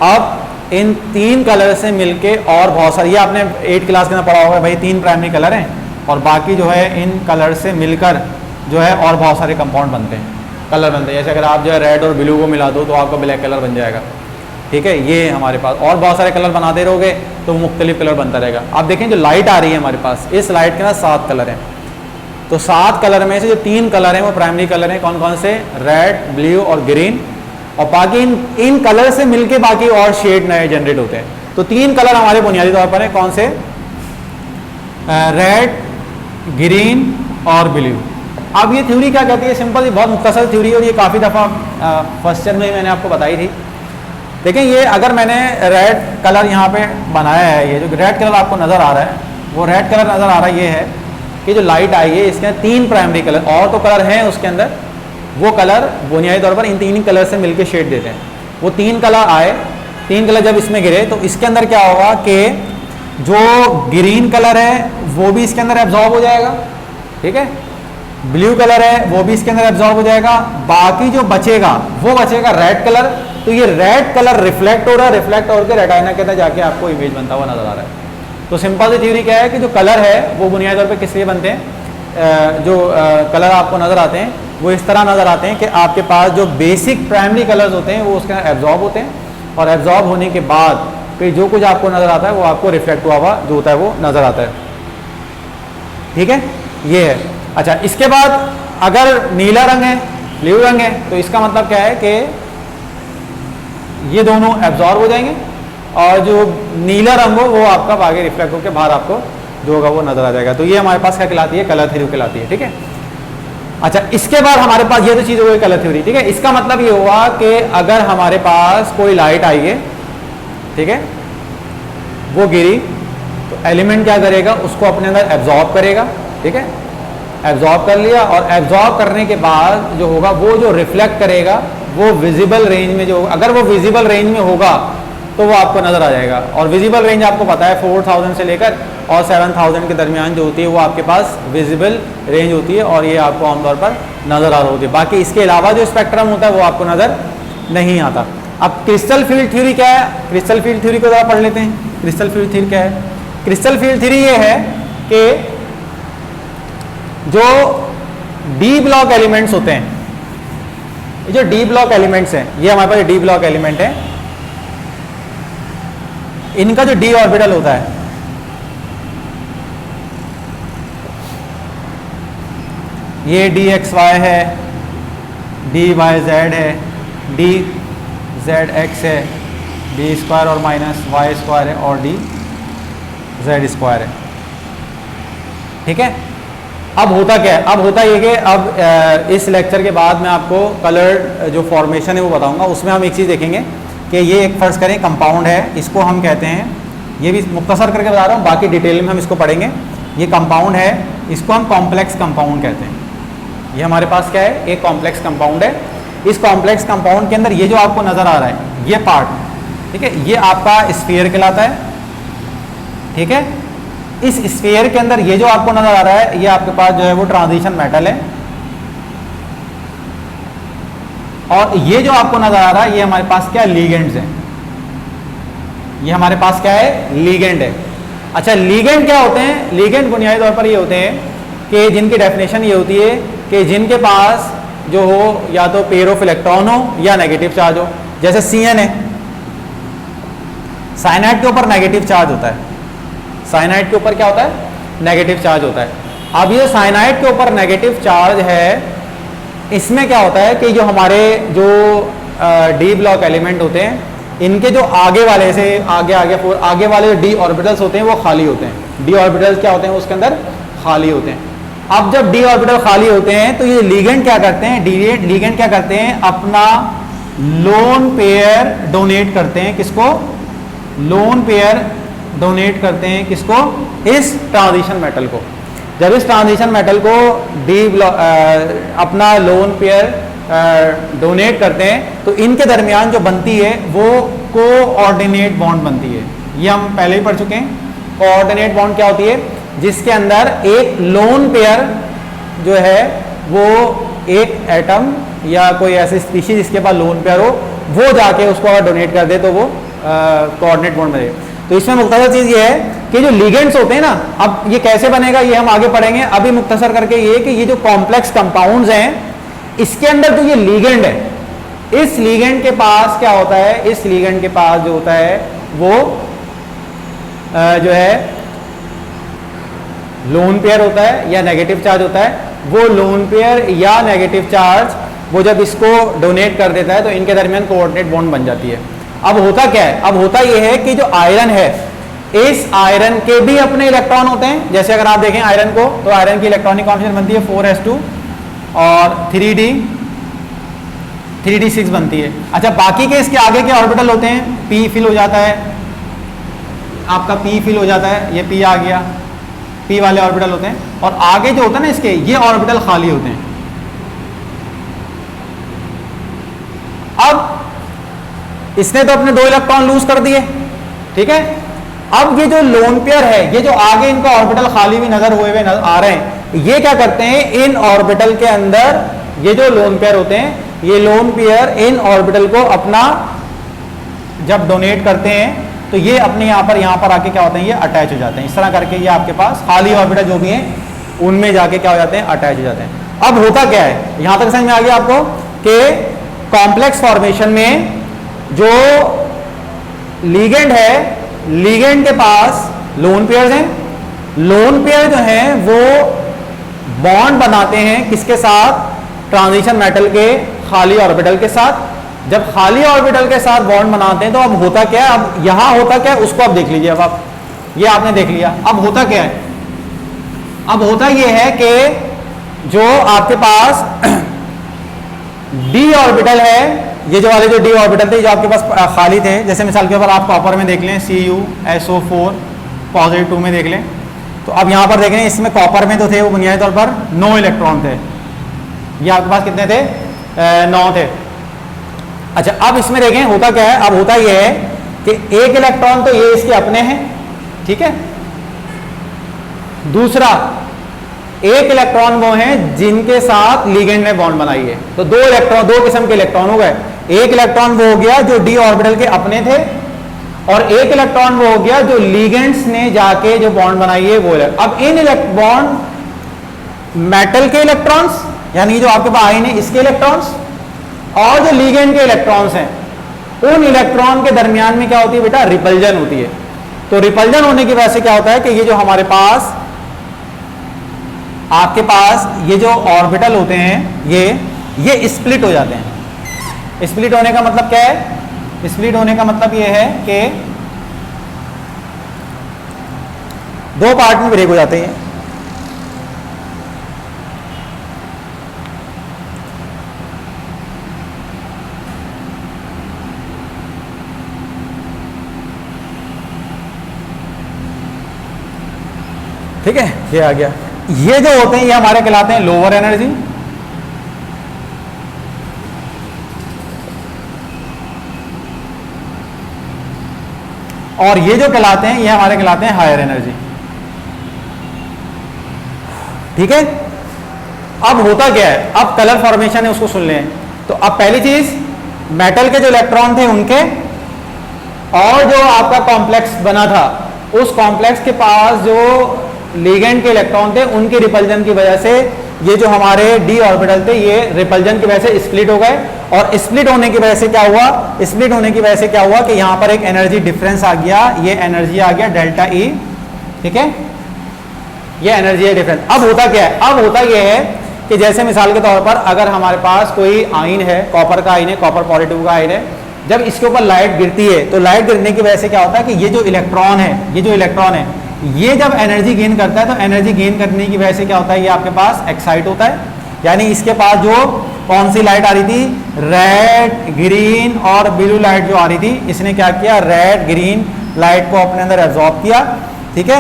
अब इन 3 कलर से मिलके और बहुत सारे, ये आपने 8th क्लास के अंदर पढ़ा होगा भाई, 3 प्राइमरी कलर हैं और बाकी जो है इन कलर से मिलकर जो है और बहुत सारे कंपाउंड बनते हैं, कलर बनते हैं। जैसे अगर आप जो है रेड और ब्लू को मिला दो तो आपका ब्लैक कलर बन जाएगा, ठीक है। ये हमारे पास और बहुत सारे कलर बनाते रहोगे तो मुख्तलिफ कलर बनता रहेगा। आप देखें जो लाइट आ रही है हमारे पास, इस लाइट के ना 7 कलर हैं। तो 7 कलर में से जो 3 कलर हैं वो प्राइमरी कलर हैं। कौन कौन से? रेड, ब्लू और ग्रीन। और बाकी इन कलर से मिलके बाकी और शेड नए जनरेट होते हैं। तो 3 कलर हमारे बुनियादी तौर पर हैं, कौन से? रेड, ग्रीन और ब्लू। अब ये थ्योरी क्या कहती है? सिंपल, बहुत मुख्तसर थ्योरी है और ये काफ़ी दफ़ा फर्स्ट ईयर में मैंने आपको बताई थी। देखें, ये अगर मैंने रेड कलर यहाँ पे बनाया है, ये जो रेड कलर आपको नज़र आ रहा है, वो रेड कलर नज़र आ रहा है, ये है कि जो लाइट आई है इसके अंदर 3 प्राइमरी कलर, और तो कलर हैं उसके अंदर, वो कलर बुनियादी तौर पर इन 3 कलर से मिलके शेड देते हैं। वो 3 कलर आए, 3 कलर जब इसमें गिरे तो इसके अंदर क्या होगा कि जो ग्रीन कलर है वो भी इसके अंदर एब्जॉर्ब हो जाएगा, ठीक है। ब्लू कलर है वो भी इसके अंदर एब्जॉर्ब हो जाएगा, बाकी जो बचेगा वो बचेगा रेड कलर। तो ये रेड कलर रिफ्लेक्ट हो रहा है, रिफ्लेक्ट होकर रेटाइना के अंदर जाके आपको इमेज बनता हुआ नजर आ रहा है। तो सिंपल सी थ्योरी क्या है कि जो कलर है वो बुनियादी तौर पे किस लिए बनते हैं, जो कलर आपको नजर आते हैं वो इस तरह नजर आते हैं कि आपके पास जो बेसिक प्राइमरी कलर्स होते हैं वो उसके अंदर एब्जॉर्ब होते हैं, और एब्जॉर्ब होने के बाद फिर जो कुछ आपको नजर आता है वो आपको रिफ्लेक्ट हुआ जो होता है वो नजर आता है। ठीक है, ये है। अच्छा, इसके बाद अगर नीला रंग है, ब्लू रंग है, तो इसका मतलब क्या है कि ये दोनों एब्जॉर्ब हो जाएंगे और जो नीला रंग हो वो आपका आगे रिफ्लेक्ट होकर बाहर आपको जो होगा वो नजर आ जाएगा। तो ये हमारे पास क्या कहलाती है, कलर थ्योरी कहलाती है। ठीक है, अच्छा, इसके बाद हमारे पास ये तो चीज हो गई कलर थ्योरी। ठीक है, इसका मतलब ये हुआ कि अगर हमारे पास कोई लाइट आई है, ठीक है, वो गिरी, तो एलिमेंट क्या करेगा, उसको अपने अंदर एब्जॉर्ब करेगा। ठीक है, एब्जॉर्ब कर लिया, और एब्जॉर्ब करने के बाद जो होगा वो जो रिफ्लेक्ट करेगा वो विजिबल रेंज में जो होगा, अगर वो विजिबल रेंज में होगा तो वो आपको नजर आ जाएगा। और विजिबल रेंज आपको पता है 4000 से लेकर और 7000 के दरमियान जो होती है वो आपके पास विजिबल रेंज होती है, और ये आपको आमतौर पर नजर आ रही होती है। बाकी इसके अलावा जो स्पेक्ट्रम होता है वो आपको नजर नहीं आता। अब क्रिस्टल फील्ड थ्योरी क्या है, क्रिस्टल फील्ड थ्योरी को जरा पढ़ लेते हैं। क्रिस्टल फील्ड थ्योरी क्या है? क्रिस्टल फील्ड थ्योरी ये है कि जो डी ब्लॉक एलिमेंट्स होते हैं, ये जो डी ब्लॉक एलिमेंट्स हैं, ये हमारे पास डी ब्लॉक एलिमेंट है, इनका जो डी ऑर्बिटल होता है, ये डी एक्स वाई है, डी वाई जेड है, डी जेड एक्स है, डी स्क्वायर और माइनस वाई स्क्वायर है, और डी जेड स्क्वायर है। ठीक है, अब होता क्या है, अब होता ये कि अब इस लेक्चर के बाद मैं आपको कलर जो फॉर्मेशन है वो बताऊंगा। उसमें हम एक चीज़ देखेंगे कि ये एक फर्ज करें कंपाउंड है, इसको हम कहते हैं, ये भी मुख्तसर करके बता रहा हूँ, बाकी डिटेल में हम इसको पढ़ेंगे। ये कंपाउंड है, इसको हम कॉम्प्लेक्स कंपाउंड कहते हैं। ये हमारे पास क्या है, एक कॉम्प्लेक्स कंपाउंड है। इस कॉम्प्लेक्स कंपाउंड के अंदर ये जो आपको नज़र आ रहा है ये पार्ट, ठीक है, ये आपका स्फीयर कहलाता है। ठीक है, इस स्फीयर के अंदर ये जो आपको नजर आ रहा है ये आपके पास जो है वो ट्रांजिशन मेटल है, और ये जो आपको नजर आ रहा है ये हमारे पास क्या लीगेंड्स हैं। ये हमारे पास क्या है, लीगेंड है। अच्छा, लीगेंड क्या होते हैं? लीगेंड बुनियादी तौर पर ये होते हैं कि जिनकी डेफिनेशन ये होती है कि जिनके पास जो हो या तो पेयर ऑफ इलेक्ट्रॉन हो या नेगेटिव चार्ज हो। जैसे CN है, साइनाइड के ऊपर नेगेटिव चार्ज होता है, साइनाइड के ऊपर क्या होता है, नेगेटिव चार्ज होता है। अब ये साइनाइड के ऊपर नेगेटिव चार्ज है, इसमें क्या होता है कि जो हमारे जो डी ब्लॉक एलिमेंट होते हैं, इनके जो आगे वाले से आगे वाले जो डी ऑर्बिटल्स होते हैं वो खाली होते हैं। डी ऑर्बिटल्स क्या होते हैं, उसके अंदर खाली होते हैं। अब जब डी ऑर्बिटल खाली होते हैं तो ये लीगेंड क्या करते हैं, लीगेंड क्या करते हैं, अपना लोन पेयर डोनेट करते हैं। किसको? लोन पेयर डोनेट करते हैं, किसको? इस ट्रांजिशन मेटल को। जब इस ट्रांजिशन मेटल को डी ब्लॉक अपना लोन पेयर डोनेट करते हैं तो इनके दरमियान जो बनती है वो कोऑर्डिनेट बॉन्ड बनती है। ये हम पहले ही पढ़ चुके हैं। कोऑर्डिनेट बॉन्ड क्या होती है? जिसके अंदर एक लोन पेयर जो है वो एक एटम या कोई ऐसी स्पीशीज जिसके पास लोन पेयर हो वो जाके उसको अगर डोनेट कर दे तो वो कोऑर्डिनेट बॉन्ड बनेगा। तो इसमें मुख्तसर चीज ये है कि जो लिगेंड्स होते हैं ना, अब ये कैसे बनेगा ये हम आगे पढ़ेंगे। अभी मुख्तसर करके ये कि ये जो कॉम्प्लेक्स कंपाउंड्स हैं इसके अंदर जो ये लिगेंड है, इस लिगेंड के पास क्या होता है, इस लिगेंड के पास जो होता है वो जो है लोन पेयर होता है या नेगेटिव चार्ज होता है। वो लोन पेयर या नेगेटिव चार्ज वो जब इसको डोनेट कर देता है तो इनके दरमियान कोऑर्डिनेट बॉन्ड बन जाती है। अब होता क्या है, अब होता यह है कि जो आयरन है, इस आयरन के भी अपने इलेक्ट्रॉन होते हैं। जैसे अगर आप देखें आयरन को, तो आयरन की इलेक्ट्रॉनिक कॉन्फिगरेशन बनती है 4s2 और 3d6 बनती है। अच्छा, बाकी के इसके आगे के ऑर्बिटल होते हैं, p फिल हो जाता है, आपका p फिल हो जाता है, ये p आ गया, p वाले ऑर्बिटल होते हैं। और आगे जो होता है ना इसके, ये ऑर्बिटल खाली होते हैं। अब इसने तो अपने 2 इलेक्ट्रॉन लूज कर दिए, ठीक है। अब ये जो लोन पेयर है, ये जो आगे इनका ऑर्बिटल खाली भी नजर हुए आ रहे हैं, ये क्या करते हैं, इन ऑर्बिटल के अंदर ये जो लोन पेयर होते हैं, ये लोन पेयर इन ऑर्बिटल को अपना जब डोनेट करते हैं तो ये अपने यहाँ पर आके क्या होते हैं, ये अटैच हो जाते हैं। इस तरह करके ये आपके पास खाली ऑर्बिटल जो भी हैं उनमें जाके क्या हो जाते हैं, अटैच हो जाते हैं। अब होता क्या है, यहां तक समझ में आ गया आपको कि कॉम्प्लेक्स फॉर्मेशन में जो लिगेंड है, लिगेंड के पास लोन पेयर्स हैं, लोन पेयर जो हैं वो बॉन्ड बनाते हैं किसके साथ, ट्रांजिशन मेटल के खाली ऑर्बिटल के साथ। जब खाली ऑर्बिटल के साथ बॉन्ड बनाते हैं तो अब होता क्या है, अब यहां होता क्या है उसको आप देख लीजिए। अब आप ये आपने देख लिया, अब होता क्या है, अब होता यह है कि जो आपके पास डी ऑर्बिटल है, ये जो वाले जो डी ऑर्बिटल थे जो आपके पास खाली थे, जैसे मिसाल के ऊपर आप कॉपर में देख लें CuSO4 पॉजिटिव 2 में देख लें, तो अब यहां पर देख लें इसमें कॉपर में तो थे वो बुनियादी तौर पर 9 इलेक्ट्रॉन थे, ये आपके पास कितने थे, 9 थे। अच्छा अब इसमें देखें होता क्या है, अब होता यह है कि एक इलेक्ट्रॉन तो ये इसके अपने हैं, ठीक है, दूसरा एक इलेक्ट्रॉन वो हैं जिनके साथ लिगेंड ने बॉन्ड बनाई है। तो दो इलेक्ट्रॉन, दो किस्म के इलेक्ट्रॉन हो गए, एक इलेक्ट्रॉन वो हो गया जो डी ऑर्बिटल के अपने थे और एक इलेक्ट्रॉन वो हो गया जो लिगेंड्स ने जाके जो बॉन्ड बनाई है वो। अब इन बॉन्ड मेटल के इलेक्ट्रॉन्स यानी जो आपके पास आयन है इसके इलेक्ट्रॉन्स और जो लिगेंड के इलेक्ट्रॉन्स हैं उन इलेक्ट्रॉन के दरमियान में क्या होती है बेटा, रिपल्जन होती है। तो रिपल्जन होने की वजह से क्या होता है कि ये जो हमारे पास आपके पास ये जो ऑर्बिटल होते हैं ये स्प्लिट हो जाते हैं। स्प्लिट होने का मतलब क्या है, स्प्लिट होने का मतलब ये है कि दो पार्ट में ब्रेक हो जाते हैं। ठीक है, ये आ गया। ये जो होते हैं ये हमारे कहलाते हैं लोअर एनर्जी, और ये जो कहलाते हैं ये हमारे कहलाते हैं हायर एनर्जी। ठीक है, अब होता क्या है, अब कलर फॉर्मेशन है उसको सुन लें। तो अब पहली चीज मेटल के जो इलेक्ट्रॉन थे उनके और जो आपका कॉम्प्लेक्स बना था उस कॉम्प्लेक्स के पास जो लिगेंड के इलेक्ट्रॉन थे उनके रिपल्जन की वजह से ये जो हमारे डी ऑर्बिटल थे ये रिपल्जन की वजह से स्प्लिट हो गए। और स्प्लिट होने की वजह से क्या हुआ, स्प्लिट होने की वजह से क्या हुआ कि यहां पर एक एनर्जी डिफरेंस आ गया, ये एनर्जी आ गया डेल्टा ई। ठीक है, ये एनर्जी है डिफरेंस। अब होता क्या है, अब होता यह है कि जैसे मिसाल के तौर पर अगर हमारे पास कोई आयन है, कॉपर का आयन है, कॉपर पॉजिटिव का आयन है, जब इसके ऊपर लाइट गिरती है तो लाइट गिरने की वजह से क्या होता है कि ये जो इलेक्ट्रॉन है, ये जो इलेक्ट्रॉन है ये जब एनर्जी गेन करता है तो एनर्जी गेन करने की वजह से क्या होता है, ये आपके पास एक्साइट होता है। यानी इसके पास जो कौन सी लाइट आ रही थी, रेड, ग्रीन और ब्लू लाइट जो आ रही थी, इसने क्या किया, रेड ग्रीन लाइट को अपने अंदर एब्जॉर्ब किया। ठीक है,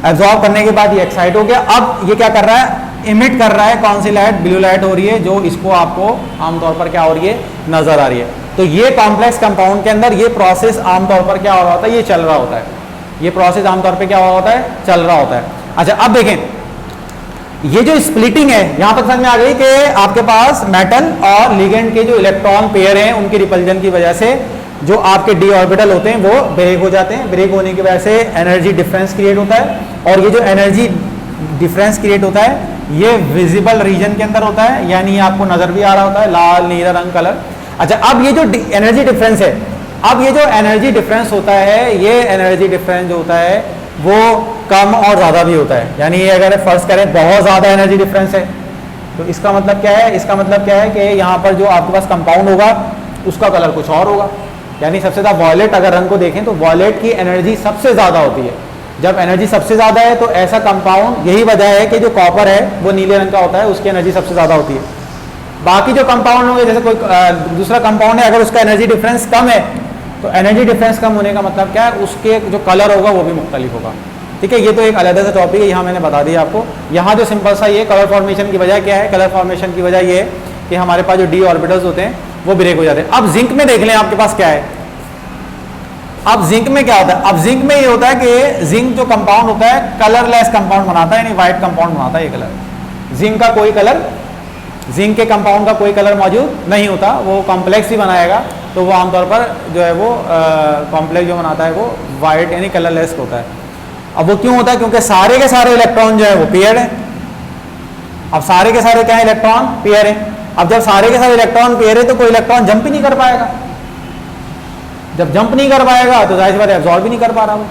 एब्जॉर्ब करने के बाद ये एक्साइट हो गया। अब ये क्या कर रहा है, इमिट कर रहा है कौन सी लाइट, ब्लू लाइट हो रही है जो इसको आपको आमतौर पर क्या हो रही है, नजर आ रही है। तो ये कॉम्प्लेक्स कंपाउंड के अंदर ये प्रोसेस आमतौर पर क्या हो रहा होता है, ये चल रहा होता है, ये प्रोसेस आमतौर पे क्या हो रहा होता है, चल रहा होता है। अच्छा अब देखें, ये जो स्प्लिटिंग है यहां तक समझ में आ गई कि आपके पास मेटल और लिगेंड के जो इलेक्ट्रॉन पेयर हैं उनकी रिपल्जन की वजह से जो आपके डी ऑर्बिटल होते हैं वो ब्रेक हो जाते हैं। ब्रेक होने की वजह से एनर्जी डिफरेंस क्रिएट होता है और ये जो एनर्जी डिफरेंस क्रिएट होता है ये विजिबल रीजन के अंदर होता है, यानी आपको नजर भी आ रहा होता है, लाल नीला रंग कलर। अच्छा अब ये जो एनर्जी डिफरेंस है, अब ये जो एनर्जी डिफरेंस होता है, ये एनर्जी डिफरेंस जो होता है वो कम और ज़्यादा भी होता है। यानी ये अगर फर्ज करें बहुत ज़्यादा एनर्जी डिफरेंस है तो इसका मतलब क्या है, इसका मतलब क्या है कि यहाँ पर जो आपके पास कंपाउंड होगा उसका कलर कुछ और होगा। यानी सबसे ज़्यादा वॉयलेट अगर रंग को देखें तो वॉयलेट की एनर्जी सबसे ज़्यादा होती है। जब एनर्जी सबसे ज़्यादा है तो ऐसा कंपाउंड, यही वजह है कि जो कॉपर है वो नीले रंग का होता है, उसकी एनर्जी सबसे ज़्यादा होती है। बाकी जो कंपाउंड होंगे, जैसे कोई दूसरा कंपाउंड है, अगर उसका एनर्जी डिफरेंस कम है तो एनर्जी डिफरेंस कम होने का मतलब क्या है, उसके जो कलर होगा वो भी मुख्तलिफ होगा। ठीक है, ये तो एक अलग सा टॉपिक है, यहाँ मैंने बता दिया आपको। यहाँ जो सिंपल सा ये कलर फॉर्मेशन की वजह क्या है, कलर फॉर्मेशन की वजह ये है कि हमारे पास जो डी ऑर्बिटल्स होते हैं वो ब्रेक हो जाते हैं। अब जिंक में देख लें आपके पास क्या है, अब जिंक में क्या होता है, अब जिंक में ये होता है कि जिंक जो कंपाउंड होता है कलरलेस कंपाउंड बनाता है, यानी व्हाइट कंपाउंड बनाता है ये कलर। जिंक का कोई कलर, जिंक के कंपाउंड का कोई कलर मौजूद नहीं होता, वो कॉम्प्लेक्स ही बनाएगा, तो वो आमतौर पर जो है वो कॉम्प्लेक्स जो बनाता है वो वाइट यानी कलरलेस होता है। अब वो क्यों होता है? क्योंकि सारे के सारे इलेक्ट्रॉन जो है वो पेयर है। अब सारे के सारे क्या है? इलेक्ट्रॉन पेयर है। अब जब सारे के सारे इलेक्ट्रॉन पेयर है तो कोई इलेक्ट्रॉन जंप ही नहीं कर पाएगा। जब जंप नहीं कर पाएगा तो जाहिर सी बात है एब्जॉर्ब भी नहीं कर पा रहा वो।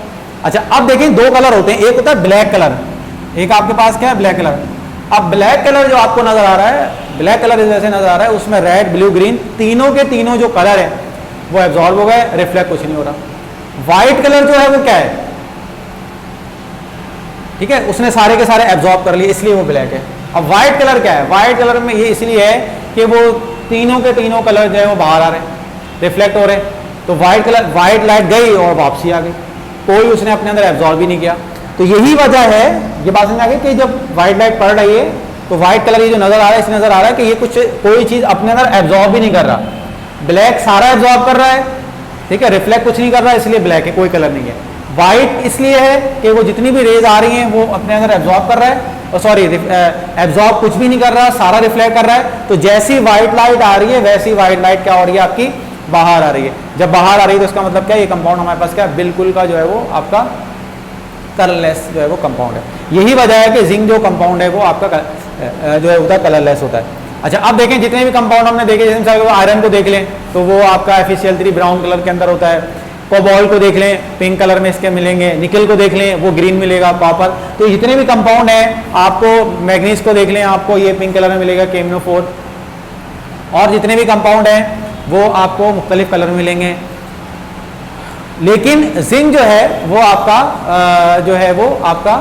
अच्छा, अब देखें दो कलर होते हैं, एक होता है ब्लैक कलर, एक आपके पास क्या है? Black colour. अब ब्लैक कलर जो आपको नजर आ रहा है, ब्लैक कलर जैसे नजर आ रहा है, उसमें रेड, ब्लू, ग्रीन तीनों के तीनों जो कलर है वो एब्जॉर्ब हो गए, रिफ्लेक्ट कुछ नहीं हो रहा। व्हाइट कलर जो है वो क्या है? ठीक है, उसने सारे के सारे एब्जॉर्ब कर लिए, इसलिए वो ब्लैक है। अब व्हाइट कलर क्या है? व्हाइट कलर में ये इसलिए है कि वो तीनों के तीनों कलर जो है वो बाहर आ रहे हैं, रिफ्लेक्ट हो रहे हैं, तो व्हाइट कलर, व्हाइट लाइट गई और वापसी आ गई, कोई उसने अपने अंदर एब्जॉर्ब ही नहीं किया। तो यही वजह है, ये बात समझ आ गई कि जब व्हाइट लाइट पड़ रही है तो व्हाइट कलर ये जो नजर आ रहा है, इससे नजर आ रहा है कि ये कुछ कोई चीज अपने अंदर एब्जॉर्ब ही नहीं कर रहा। ब्लैक सारा एब्जॉर्ब कर रहा है, ठीक है, रिफ्लेक्ट कुछ नहीं कर रहा है, इसलिए ब्लैक है, कोई कलर नहीं है। व्हाइट इसलिए है कि वो जितनी भी रेज आ रही हैं वो अपने अंदर एब्जॉर्ब कर रहा है, और सॉरी एब्जॉर्ब कुछ भी नहीं कर रहा, सारा रिफ्लेक्ट कर रहा है। तो जैसी व्हाइट लाइट आ रही है वैसी व्हाइट लाइट क्या हो रही है? आपकी बाहर आ रही है। जब बाहर आ रही है तो इसका मतलब क्या? ये कंपाउंड हमारे पास क्या बिल्कुल का जो है वो आपका कलरलेस जो है वो कंपाउंड है। यही वजह है कि जिंक जो कंपाउंड है वो आपका जो है होता है कलरलेस होता है। अच्छा, अब देखें जितने भी कंपाउंड हमने देखे, जैसे आयरन को देख लें तो वो आपका FeCl3 ब्राउन कलर के अंदर होता है, कोबाल्ट को देख लें पिंक कलर में इसके मिलेंगे, निकल को देख लें वो ग्रीन मिलेगा, कॉपर। तो जितने भी कंपाउंड हैं, आपको मैग्नीज को देख लें, आपको ये पिंक कलर में मिलेगा KMnO4, और जितने भी कंपाउंड हैं वो आपको मुख्तलिफ कलर में मिलेंगे। लेकिन जिंक जो है वो आपका जो है वो आपका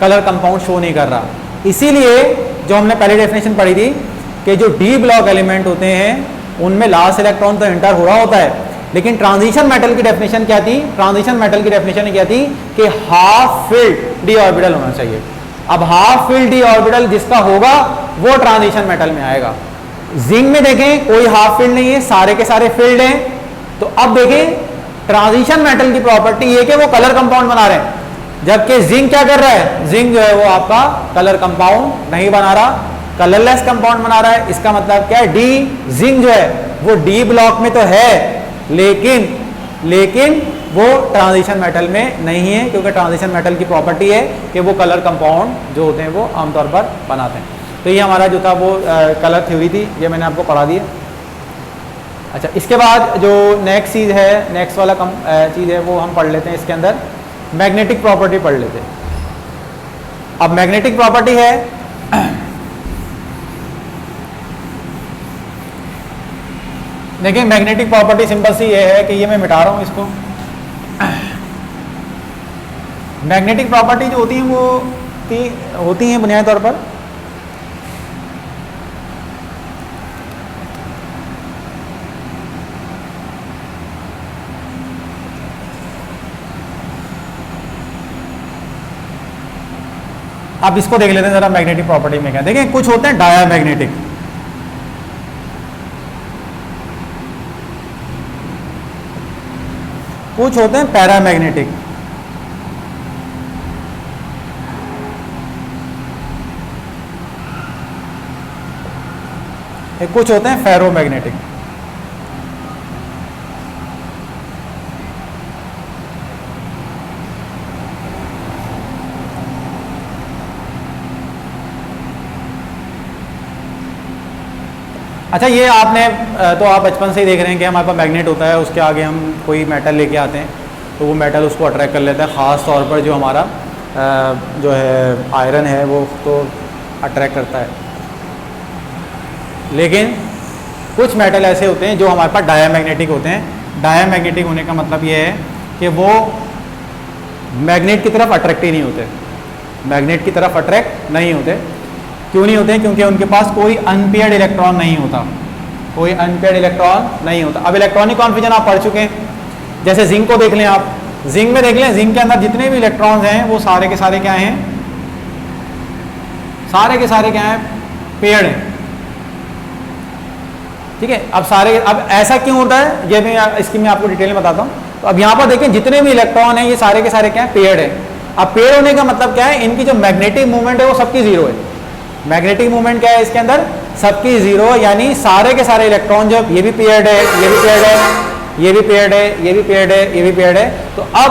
कलर कंपाउंड शो नहीं कर रहा। इसीलिए जो हमने पहले डेफिनेशन पढ़ी थी कि जो डी ब्लॉक एलिमेंट होते हैं उनमें लास्ट इलेक्ट्रॉन तो एंटर हो रहा होता है, लेकिन ट्रांजिशन मेटल की डेफिनेशन क्या थी? ट्रांजिशन मेटल की डेफिनेशन क्या थी कि हाफ फिल्ड डी ऑर्बिटल होना चाहिए। अब हाफ फिल्ड डी ऑर्बिटल जिसका होगा वो ट्रांजिशन मेटल में आएगा। जिंक में देखें कोई हाफ फील्ड नहीं है, सारे के सारे फील्ड हैं। तो अब देखें ट्रांजिशन मेटल की प्रॉपर्टी ये कि वो कलर कंपाउंड बना रहे हैं, जबकि जिंक क्या कर रहा है? जिंक जो है वो आपका कलर कंपाउंड नहीं बना रहा, कलरलेस कंपाउंड बना रहा है। इसका मतलब क्या है? डी जिंक जो है वो डी ब्लॉक में तो है, लेकिन वो ट्रांजिशन मेटल में नहीं है, क्योंकि ट्रांजिशन मेटल की प्रॉपर्टी है कि वो कलर कंपाउंड जो होते हैं वो आमतौर पर बनाते हैं। तो ये हमारा जो था वो कलर थ्योरी थी, ये मैंने आपको पढ़ा दिया। अच्छा, इसके बाद जो नेक्स्ट चीज़ है, नेक्स्ट वाला चीज़ है वो हम पढ़ लेते हैं। इसके अंदर मैग्नेटिक प्रॉपर्टी पढ़ लेते हैं। अब मैग्नेटिक प्रॉपर्टी है, देखिए मैग्नेटिक प्रॉपर्टी सिंपल सी ये है कि ये मैं मिटा रहा हूँ इसको। मैग्नेटिक प्रॉपर्टी जो होती हैं वो होती हैं बुनियादी तौर पर अब इसको देख लेते हैं जरा मैग्नेटिक प्रॉपर्टी में क्या। देखें कुछ होते हैं डायामैग्नेटिक, कुछ होते हैं पैरामैग्नेटिक, कुछ होते हैं फेरोमैग्नेटिक। अच्छा, ये आपने तो आप बचपन से ही देख रहे हैं कि हमारे पास मैग्नेट होता है, उसके आगे हम कोई मेटल लेके आते हैं तो वो मेटल उसको अट्रैक्ट कर लेता है। ख़ास तौर पर जो हमारा जो है आयरन है वो तो अट्रैक्ट करता है, लेकिन कुछ मेटल ऐसे होते हैं जो हमारे पास डायामैग्नेटिक होते हैं। डायामैग्नेटिक होने का मतलब ये है कि वो मैग्नेट की तरफ अट्रैक्ट ही नहीं होते, मैग्नेट की तरफ अट्रैक्ट नहीं होते। क्यों नहीं होते? क्योंकि उनके पास कोई अनपेयर्ड इलेक्ट्रॉन नहीं होता, कोई अनपेयर्ड इलेक्ट्रॉन नहीं होता। अब इलेक्ट्रॉनिक कॉन्फ्यूजन आप पढ़ चुके हैं, जैसे जिंक को देख लें आप, जिंक में देख लें, जिंक के अंदर जितने भी इलेक्ट्रॉन्स हैं वो सारे के सारे क्या हैं? सारे के सारे क्या हैं? पेयर्ड हैं। ठीक है, अब सारे, अब ऐसा क्यों होता है ये मैं इसकी मैं आपको डिटेल में बताता हूँ। तो अब यहाँ पर देखें जितने भी इलेक्ट्रॉन हैं ये सारे के सारे क्या है? पेयर्ड है। अब पेयर्ड होने का मतलब क्या है? इनकी जो मैग्नेटिक मूवमेंट है वो सबकी जीरो है। मैग्नेटिक मूवमेंट क्या है इसके अंदर, सबकी जीरो, यानी सारे के सारे इलेक्ट्रॉन जब ये भी पेयर्ड है, ये भी पेयर्ड है, ये भी पेयर्ड है, ये भी पेयर्ड है, ये भी पेयर्ड है, तो अब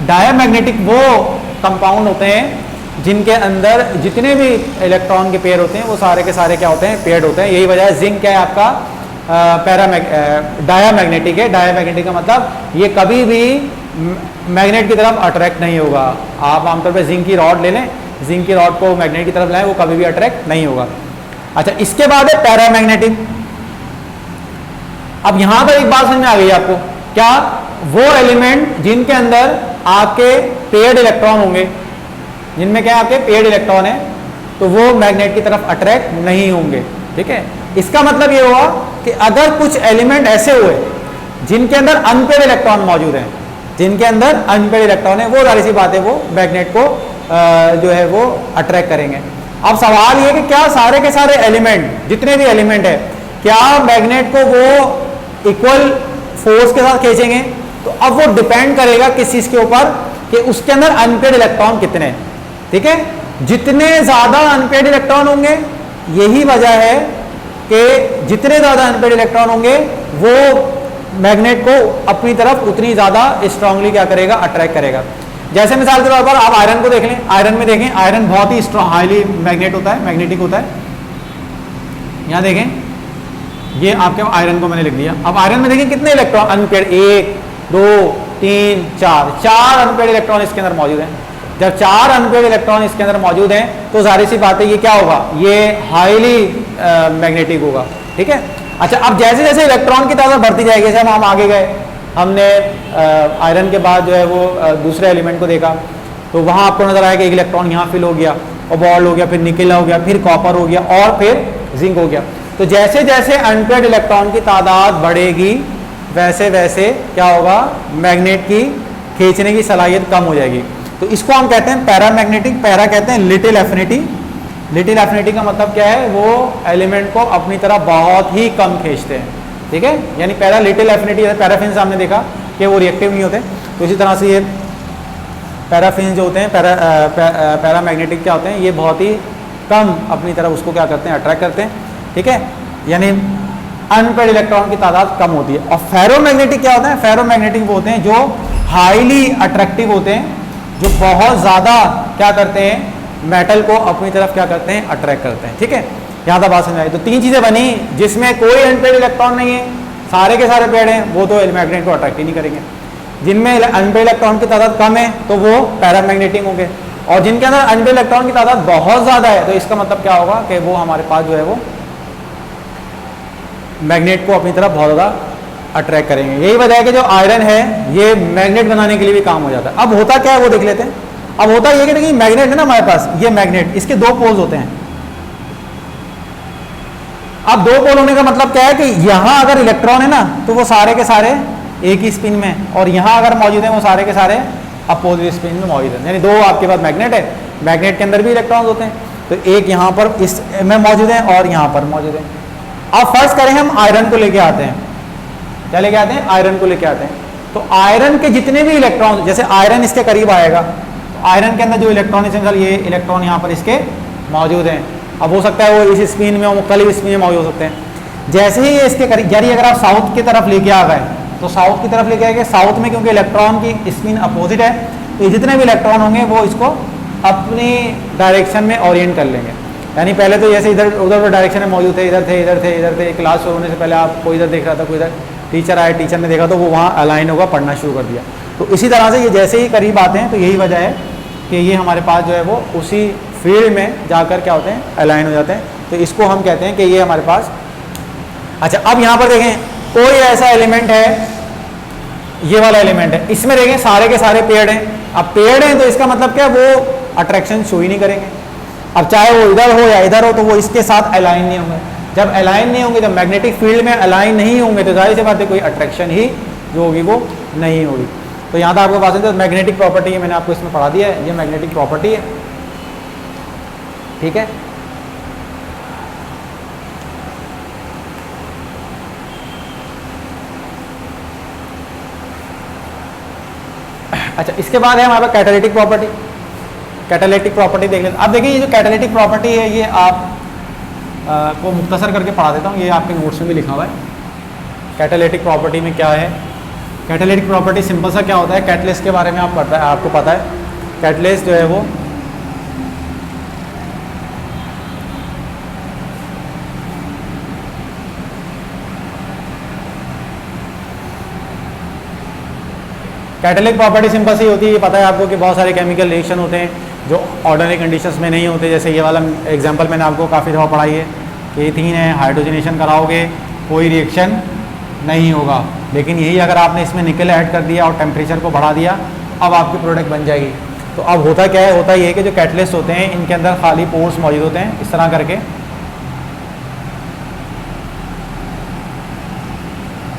डायमैग्नेटिक वो कंपाउंड होते हैं जिनके अंदर जितने भी इलेक्ट्रॉन के पेयर होते हैं वो सारे के सारे क्या होते हैं, पेयर्ड होते हैं। यही वजह है जिंक क्या है आपका डायमैग्नेटिक है। डायमैग्नेटिक का मतलब ये कभी भी मैग्नेट की तरफ अट्रैक्ट नहीं होगा। आप आमतौर पे जिंक की रॉड ले लें, जिंक की रॉड को मैग्नेट की तरफ लाएं, वो कभी भी अट्रैक्ट नहीं होगा। अच्छा, इसके बाद है पैरामैग्नेटिक। अब यहां पर एक बात समझ में आ गई आपको, क्या वो एलिमेंट जिनके अंदर आपके पेयर्ड इलेक्ट्रॉन होंगे, जिनमें क्या आपके पेयर्ड इलेक्ट्रॉन है, तो वो मैग्नेट की तरफ अट्रैक्ट नहीं होंगे। ठीक है, इसका मतलब ये हुआ कि अगर कुछ एलिमेंट ऐसे हुए जिनके अंदर अनपेयर्ड इलेक्ट्रॉन मौजूद हैं, जिनके अंदर अनपेयर्ड इलेक्ट्रॉन है, वो जाहिर सी बात है वो मैग्नेट को जो है वो अट्रैक्ट करेंगे। अब सवाल ये कि क्या सारे के सारे एलिमेंट, जितने भी एलिमेंट है, क्या मैग्नेट को वो इक्वल फोर्स के साथ खींचेंगे? तो अब वो डिपेंड करेगा किस चीज के ऊपर, कि उसके अंदर अनपेयर्ड इलेक्ट्रॉन कितने हैं। ठीक है, जितने ज्यादा अनपेयर्ड इलेक्ट्रॉन होंगे, यही वजह है कि जितने ज्यादा अनपेयर्ड इलेक्ट्रॉन होंगे वो मैग्नेट को अपनी तरफ उतनी ज्यादा स्ट्रांगली क्या करेगा, अट्रैक्ट करेगा। जैसे मिसाल के तौर पर आप आयरन को देख लें, आयरन में देखें, आयरन बहुत ही स्ट्रॉन्ग हाईली मैग्नेट होता है, मैग्नेटिक होता है। यहां देखें, ये आपके आयरन को मैंने लिख दिया। अब आयरन में देखें कितने इलेक्ट्रॉन अनपेयर्ड, 1 2 3 4 अनपेयर्ड इलेक्ट्रॉन इसके अंदर मौजूद हैं। जब 4 अनपेयर्ड इलेक्ट्रॉन इसके अंदर मौजूद हैं, तो जाहिर सी बात है ये क्या होगा, ये हाईली मैग्नेटिक होगा। ठीक है, अच्छा, अब जैसे जैसे इलेक्ट्रॉन की तादाद बढ़ती जाएगी, जैसे हम आगे गए, हमने आयरन के बाद जो है वो दूसरे एलिमेंट को देखा, तो वहाँ आपको नजर आया कि एक इलेक्ट्रॉन यहाँ फिल हो गया, और बॉल हो गया, फिर निकल हो गया, फिर कॉपर हो गया, और फिर जिंक हो गया। तो जैसे जैसे अनपेयर्ड इलेक्ट्रॉन की तादाद बढ़ेगी, वैसे वैसे क्या होगा, मैग्नेट की खींचने की सलाहियत कम हो जाएगी। तो इसको हम कहते हैं पैरामैग्नेटिक। पैरा कहते हैं लिटिल एफिनिटी। लिटिल एफिनिटी का मतलब क्या है, वो एलिमेंट को अपनी तरफ बहुत ही कम खींचते हैं। ठीक है, यानी पैरा लिटिल एफिनिटी, पैराफिन्स हमने देखा कि वो रिएक्टिव नहीं होते, तो इसी तरह से ये पैराफिन्स जो होते हैं, पैरामैग्नेटिक क्या होते हैं, ये बहुत ही कम अपनी तरफ उसको क्या करते हैं, अट्रैक्ट करते हैं। ठीक है, यानी अनपेयर्ड इलेक्ट्रॉन की तादाद कम होती है। और फेरोमैग्नेटिक क्या होता है, फेरोमैग्नेटिक वो होते हैं जो हाईली अट्रैक्टिव होते हैं, जो बहुत ज़्यादा क्या करते हैं, मेटल को अपनी तरफ क्या करते हैं, अट्रैक्ट करते हैं। ठीक है, यहाँ तक बात समझ आई। तो 3 चीज़ें बनी जिसमें कोई अनपेयर्ड इलेक्ट्रॉन नहीं है, सारे के सारे पेयर्ड हैं, वो तो मैग्नेट को अट्रैक्ट ही नहीं करेंगे। जिनमें अनपेयर्ड इलेक्ट्रॉन की तादाद कम है, तो वो पैरामैग्नेटिक होंगे, और जिनके अंदर अनपेयर्ड इलेक्ट्रॉन की तादाद बहुत ज़्यादा है, तो इसका मतलब क्या होगा कि वो हमारे पास जो है वो मैग्नेट को अपनी तरफ बहुत ज़्यादा अट्रैक्ट करेंगे। यही वजह है कि जो आयरन है ये मैग्नेट बनाने के लिए भी काम हो जाता है। अब होता क्या है वो देख लेते हैं। अब होता ये कि देखिए मैग्नेट है ना हमारे पास, ये मैग्नेट, इसके 2 पोल्स होते हैं। अब 2 पोल होने का मतलब क्या है कि यहां अगर इलेक्ट्रॉन है ना, तो वो सारे के सारे एक ही स्पिन में, और यहां अगर मौजूद है वो सारे के सारे अपोजिट स्पिन में मौजूद है। यानी 2 आपके पास मैग्नेट है, मैग्नेट के अंदर भी इलेक्ट्रॉन होते हैं, तो एक यहां पर इस में मौजूद है और यहां पर मौजूद है। अब फर्ज करें हम आयरन को लेके आते हैं, क्या लेके आते हैं, आयरन को लेके आते हैं। तो आयरन के जितने भी इलेक्ट्रॉन, जैसे आयरन इसके करीब आएगा, तो आयरन के अंदर जो इलेक्ट्रॉन है, ये इलेक्ट्रॉन यहाँ पर इसके मौजूद हैं। अब हो सकता है वो इस स्पिन में, मुख्तलिफ स्पिन में मौजूद हो सकते हैं। जैसे ही ये इसके करीब, यानी अगर आप साउथ की तरफ लेके आ गए, तो साउथ की तरफ लेके आएंगे, साउथ में क्योंकि इलेक्ट्रॉन की स्पिन अपोजिट है, तो जितने भी इलेक्ट्रॉन होंगे वो इसको अपनी डायरेक्शन में ओरिएंट कर लेंगे। यानी पहले तो जैसे इधर उधर डायरेक्शन में मौजूद थे, इधर थे, इधर थे, इधर थे, क्लास शुरू होने से पहले आप कोई इधर देख रहा था, कोई इधर, टीचर आए, टीचर ने देखा तो वो वहाँ अलाइन होगा, पढ़ना शुरू कर दिया। तो इसी तरह से ये जैसे ही करीब आते हैं, तो यही वजह है कि ये हमारे पास जो है वो उसी फील्ड में जाकर क्या होते हैं, अलाइन हो जाते हैं। तो इसको हम कहते हैं कि ये हमारे पास। अच्छा, अब यहाँ पर देखें, कोई ऐसा एलिमेंट है, ये वाला एलिमेंट है, इसमें देखें सारे के सारे पेयर्ड हैं। अब पेयर्ड हैं तो इसका मतलब क्या, वो अट्रैक्शन शो ही नहीं करेंगे। अब चाहे वो इधर हो या इधर हो, तो वो इसके साथ अलाइन नहीं होंगे। जब अलाइन नहीं होंगे, जब मैग्नेटिक फील्ड में अलाइन नहीं होंगे, तो जाहिर सी बात है कोई अट्रैक्शन ही जो होगी वो नहीं होगी। तो यहाँ तक आपको बात है, मैग्नेटिक प्रॉपर्टी है, मैंने आपको इसमें पढ़ा दिया है, ये मैग्नेटिक प्रॉपर्टी है। ठीक है, अच्छा, इसके बाद है हमारे पास कैटालिटिक प्रॉपर्टी। कैटालिटिक प्रॉपर्टी देख लेते हैं। अब देखिए ये जो कैटालिटिक प्रॉपर्टी है ये आप को मुख्तसर करके पढ़ा देता हूँ, ये आपके नोट्स में भी लिखा हुआ है। कैटालिटिक प्रॉपर्टी में क्या है, कैटालिटिक प्रॉपर्टी सिंपल सा क्या होता है, कैटलिस्ट के बारे में आपको पता है। कैटलिस्ट जो है वो कैटालिटिक प्रॉपर्टी सिंपल सी होती है, ये पता है आपको कि बहुत सारे केमिकल रिएक्शन होते हैं जो ऑर्डिनरी कंडीशंस में नहीं होते। जैसे ये वाला एग्जांपल मैंने आपको काफ़ी दफ़ा पढ़ाई है कि इथीन है, हाइड्रोजनेशन कराओगे कोई रिएक्शन नहीं होगा, लेकिन यही अगर आपने इसमें निकल ऐड कर दिया और टेम्परेचर को बढ़ा दिया, अब आपकी प्रोडक्ट बन जाएगी। तो अब होता क्या है, होता ये है कि जो कैटलिस्ट होते हैं इनके अंदर खाली पोर्स मौजूद होते हैं इस तरह करके।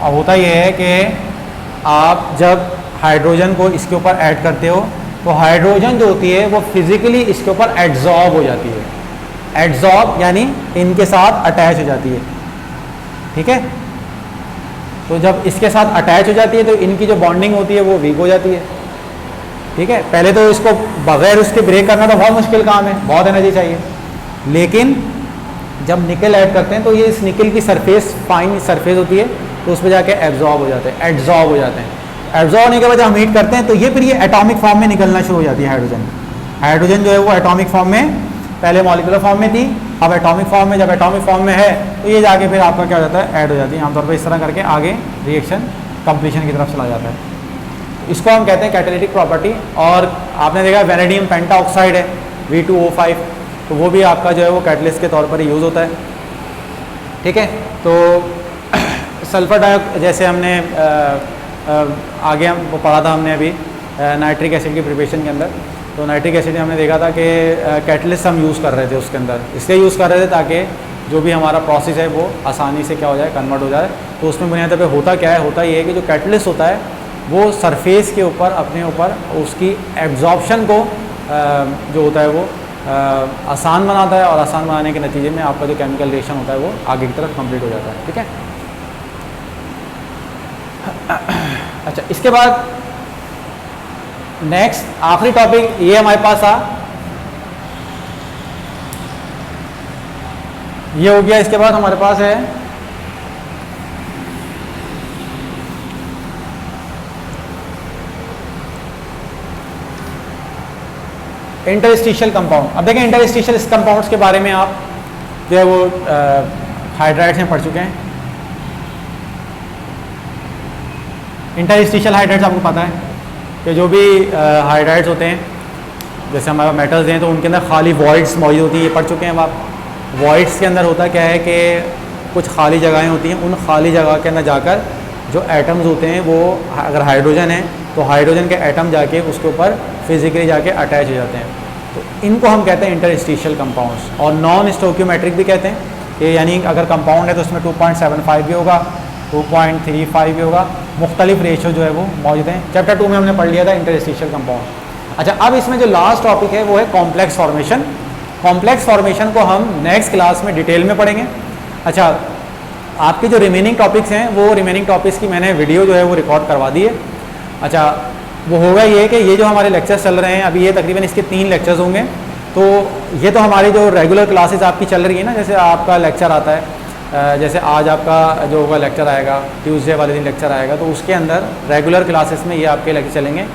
अब होता ये है कि आप जब हाइड्रोजन को इसके ऊपर ऐड करते हो तो हाइड्रोजन जो होती है वो फिजिकली इसके ऊपर एड्जॉर्ब हो जाती है। एड्जॉर्ब यानी इनके साथ अटैच हो जाती है, ठीक है। तो जब इसके साथ अटैच हो जाती है तो इनकी जो बॉन्डिंग होती है वो वीक हो जाती है, ठीक है। पहले तो इसको बगैर उसके ब्रेक करना तो बहुत मुश्किल काम है, बहुत एनर्जी चाहिए। लेकिन जब निकल ऐड करते हैं तो ये इस निकल की सरफेस फाइन सरफेस होती है तो उस पर जाके एब्जॉर्ब हो जाते हैं, एड्जॉर्ब हो जाते हैं। एब्जॉर्ब होने के बाद हम हीट करते हैं तो ये फिर ये एटॉमिक फॉर्म में निकलना शुरू हो जाती है। हाइड्रोजन जो है वो एटॉमिक फॉर्म में, पहले मॉलिक्यूलर फॉर्म में थी, अब एटॉमिक फॉर्म में। जब एटॉमिक फॉर्म में है तो ये जाके फिर आपका क्या हो जाता है, ऐड हो जाती है। आमतौर पर इस तरह करके आगे रिएक्शन कंप्लीशन की तरफ चला जाता है। इसको हम कहते हैं कैटालिटिक प्रॉपर्टी। और आपने देखा वेनेडियम पेंटाऑक्साइड है V2O5, तो वो भी आपका जो है वो कैटलिस्ट के तौर पर यूज़ होता है, ठीक है। तो सल्फर डाइऑक्साइड जैसे हमने आगे हम पढ़ा था हमने अभी नाइट्रिक एसिड की प्रिपरेशन के अंदर, तो नाइट्रिक एसिड हमने देखा था कि कैटलिस्ट हम यूज़ कर रहे थे उसके अंदर, इसलिए यूज़ कर रहे थे ताकि जो भी हमारा प्रोसेस है वो आसानी से क्या हो जाए, कन्वर्ट हो जाए। तो उसमें बुनियादी तौर पे होता क्या है, होता ये है कि जो कैटलिस्ट होता है वो सरफेस के ऊपर अपने ऊपर उसकी एब्जॉर्प्शन को जो होता है वो आसान बनाता है, और आसान बनाने के नतीजे में आपका जो केमिकल रिएक्शन होता है वो आगे की तरफ कंप्लीट हो जाता है, ठीक है। अच्छा, इसके बाद नेक्स्ट आखिरी टॉपिक ये हमारे पास ये हो गया। इसके बाद हमारे पास है इंटरस्टिशियल कंपाउंड। अब देखें इंटरस्टिशियल कंपाउंड्स के बारे में आप जो है वो हाइड्राइड्स में पढ़ चुके हैं। इंटरस्टिशियल हाइड्राइड्स आपको पता है कि जो भी हाइड्राइड्स होते हैं, जैसे हमारे मेटल्स हैं तो उनके अंदर खाली वॉइड्स मौजूद होती है, ये पढ़ चुके हैं आप। वॉइड्स के अंदर होता क्या है कि कुछ खाली जगहें होती हैं, उन खाली जगह के अंदर जाकर जो एटम्स होते हैं वो अगर हाइड्रोजन है तो हाइड्रोजन के एटम जाके उसके ऊपर फिजिकली जाके अटैच हो जाते हैं। तो इनको हम कहते हैं इंटरस्टिशियल कंपाउंड्स, और नॉन स्टोइकियोमेट्रिक भी कहते हैं कि यानी अगर कंपाउंड है तो उसमें 2.75 भी होगा, 2.35 भी होगा, मुख्तलिफ रेशो जो है वो मौजूद हैं। चैप्टर 2 में हमने पढ़ लिया था इंटरस्टिशियल कंपाउंड। अच्छा, अब इसमें जो लास्ट टॉपिक है वो है कॉम्प्लेक्स फॉर्मेशन। कॉम्प्लेक्स फॉर्मेशन को हम नेक्स्ट क्लास में डिटेल में पढ़ेंगे। अच्छा, आपके जो रिमेनिंग टॉपिक्स हैं वो रिमेनिंग टॉपिक्स की मैंने वीडियो जो है वो रिकॉर्ड करवा दी है। अच्छा, वो होगा ये कि ये जो हमारे लेक्चर्स चल रहे हैं अभी, ये तकरीबन इसके 3 लेक्चर्स होंगे। तो ये तो हमारी जो रेगुलर क्लासेस आपकी चल रही है ना, जैसे आपका लेक्चर आता है, जैसे आज आपका जो होगा लेक्चर आएगा, ट्यूसडे वाले दिन लेक्चर आएगा, तो उसके अंदर रेगुलर क्लासेस में ये आपके लेक्चर चलेंगे।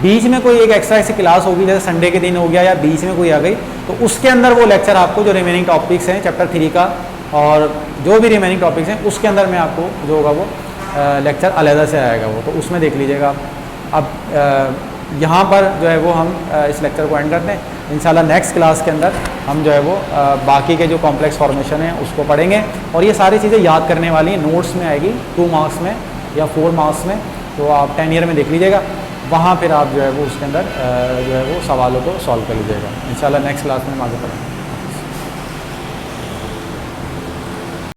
बीच में कोई एक एक्स्ट्रा ऐसी क्लास होगी, जैसे संडे के दिन हो गया या बीच में कोई आ गई, तो उसके अंदर वो लेक्चर आपको जो रिमेनिंग टॉपिक्स हैं चैप्टर 3 का और जो भी रिमेनिंग टॉपिक्स हैं उसके अंदर में आपको जो होगा वो लेक्चर अलग से आएगा, वो तो उसमें देख लीजिएगा। अब यहाँ पर जो है वो हम इस लेक्चर को एंड करते हैं। इंशाल्लाह नेक्स्ट क्लास के अंदर हम जो है वो बाकी के जो कॉम्प्लेक्स फॉर्मेशन है उसको पढ़ेंगे, और ये सारी चीज़ें याद करने वाली हैं, नोट्स में आएगी 2 मार्क्स में या 4 मार्क्स में, तो आप 10 ईयर में देख लीजिएगा, वहाँ फिर आप जो है वो उसके अंदर जो है वो सवालों को सॉल्व कर लीजिएगा। इंशाल्लाह नेक्स्ट क्लास में हम आगे पढ़ेंगे।